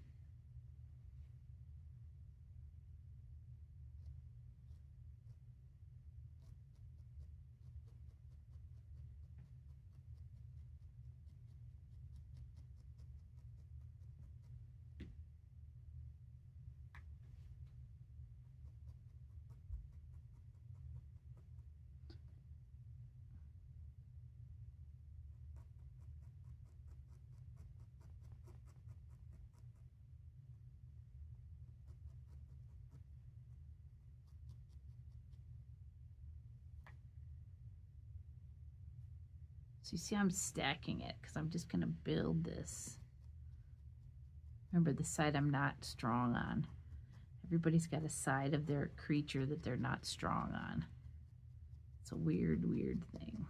So you see I'm stacking it because I'm just going to build this. Remember, the side I'm not strong on. Everybody's got a side of their creature that they're not strong on. It's a weird, weird thing.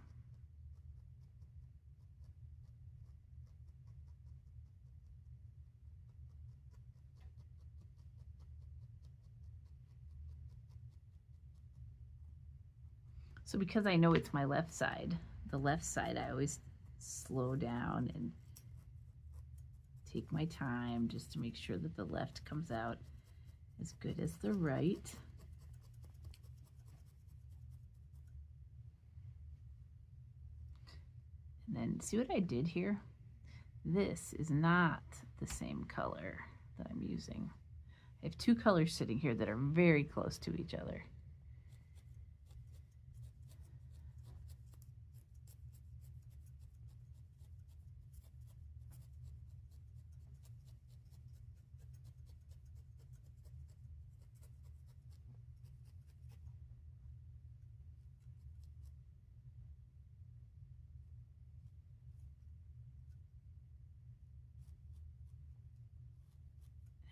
So because I know it's my left side, the left side I always slow down and take my time just to make sure that the left comes out as good as the right. And then see what I did here? This is not the same color that I'm using. I have two colors sitting here that are very close to each other.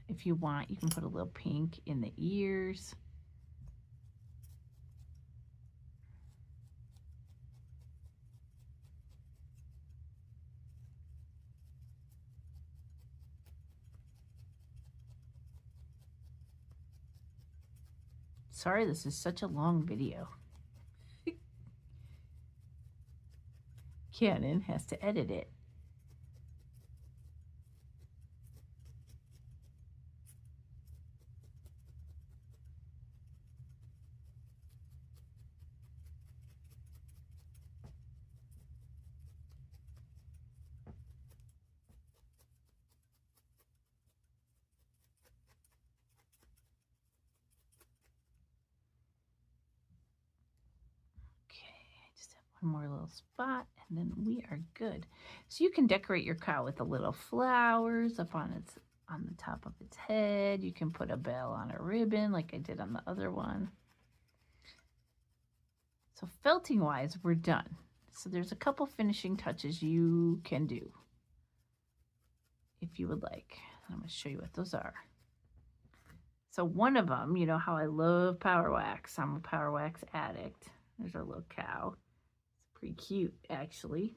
If you want, you can put a little pink in the ears. Sorry, this is such a long video. Canon has to edit it. One more little spot, and then we are good. So you can decorate your cow with the little flowers up on the top of its head. You can put a bell on a ribbon like I did on the other one. So felting wise, we're done. So there's a couple finishing touches you can do if you would like. I'm going to show you what those are. So one of them, you know how I love power wax. I'm a power wax addict. There's our little cow. Pretty cute, actually.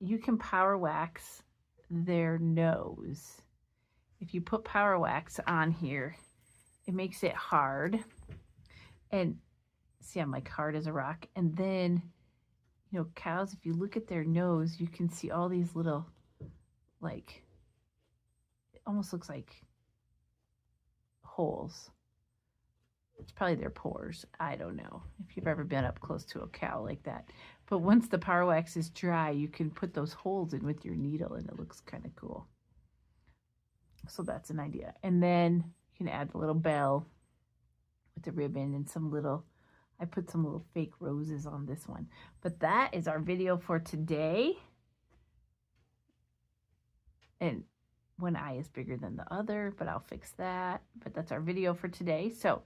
You can power wax their nose. If you put power wax on here, it makes it hard. And see, I'm like hard as a rock. And then, you know, cows, if you look at their nose, you can see all these little, like, it almost looks like holes. It's probably their pores. I don't know if you've ever been up close to a cow like that. But once the power wax is dry, you can put those holes in with your needle and it looks kind of cool. So that's an idea. And then you can add a little bell with the ribbon and some little, I put some little fake roses on this one. But that is our video for today. And one eye is bigger than the other, but I'll fix that. But that's our video for today. So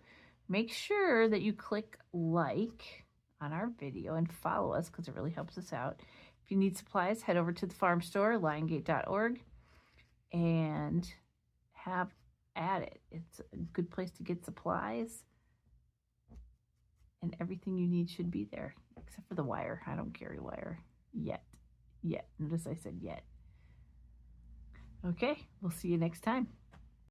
make sure that you click like on our video and follow us because it really helps us out. If you need supplies, head over to the farm store, liongate.org, and have at it. It's a good place to get supplies. and everything you need should be there, except for the wire. I don't carry wire yet. Notice I said yet. Okay, we'll see you next time.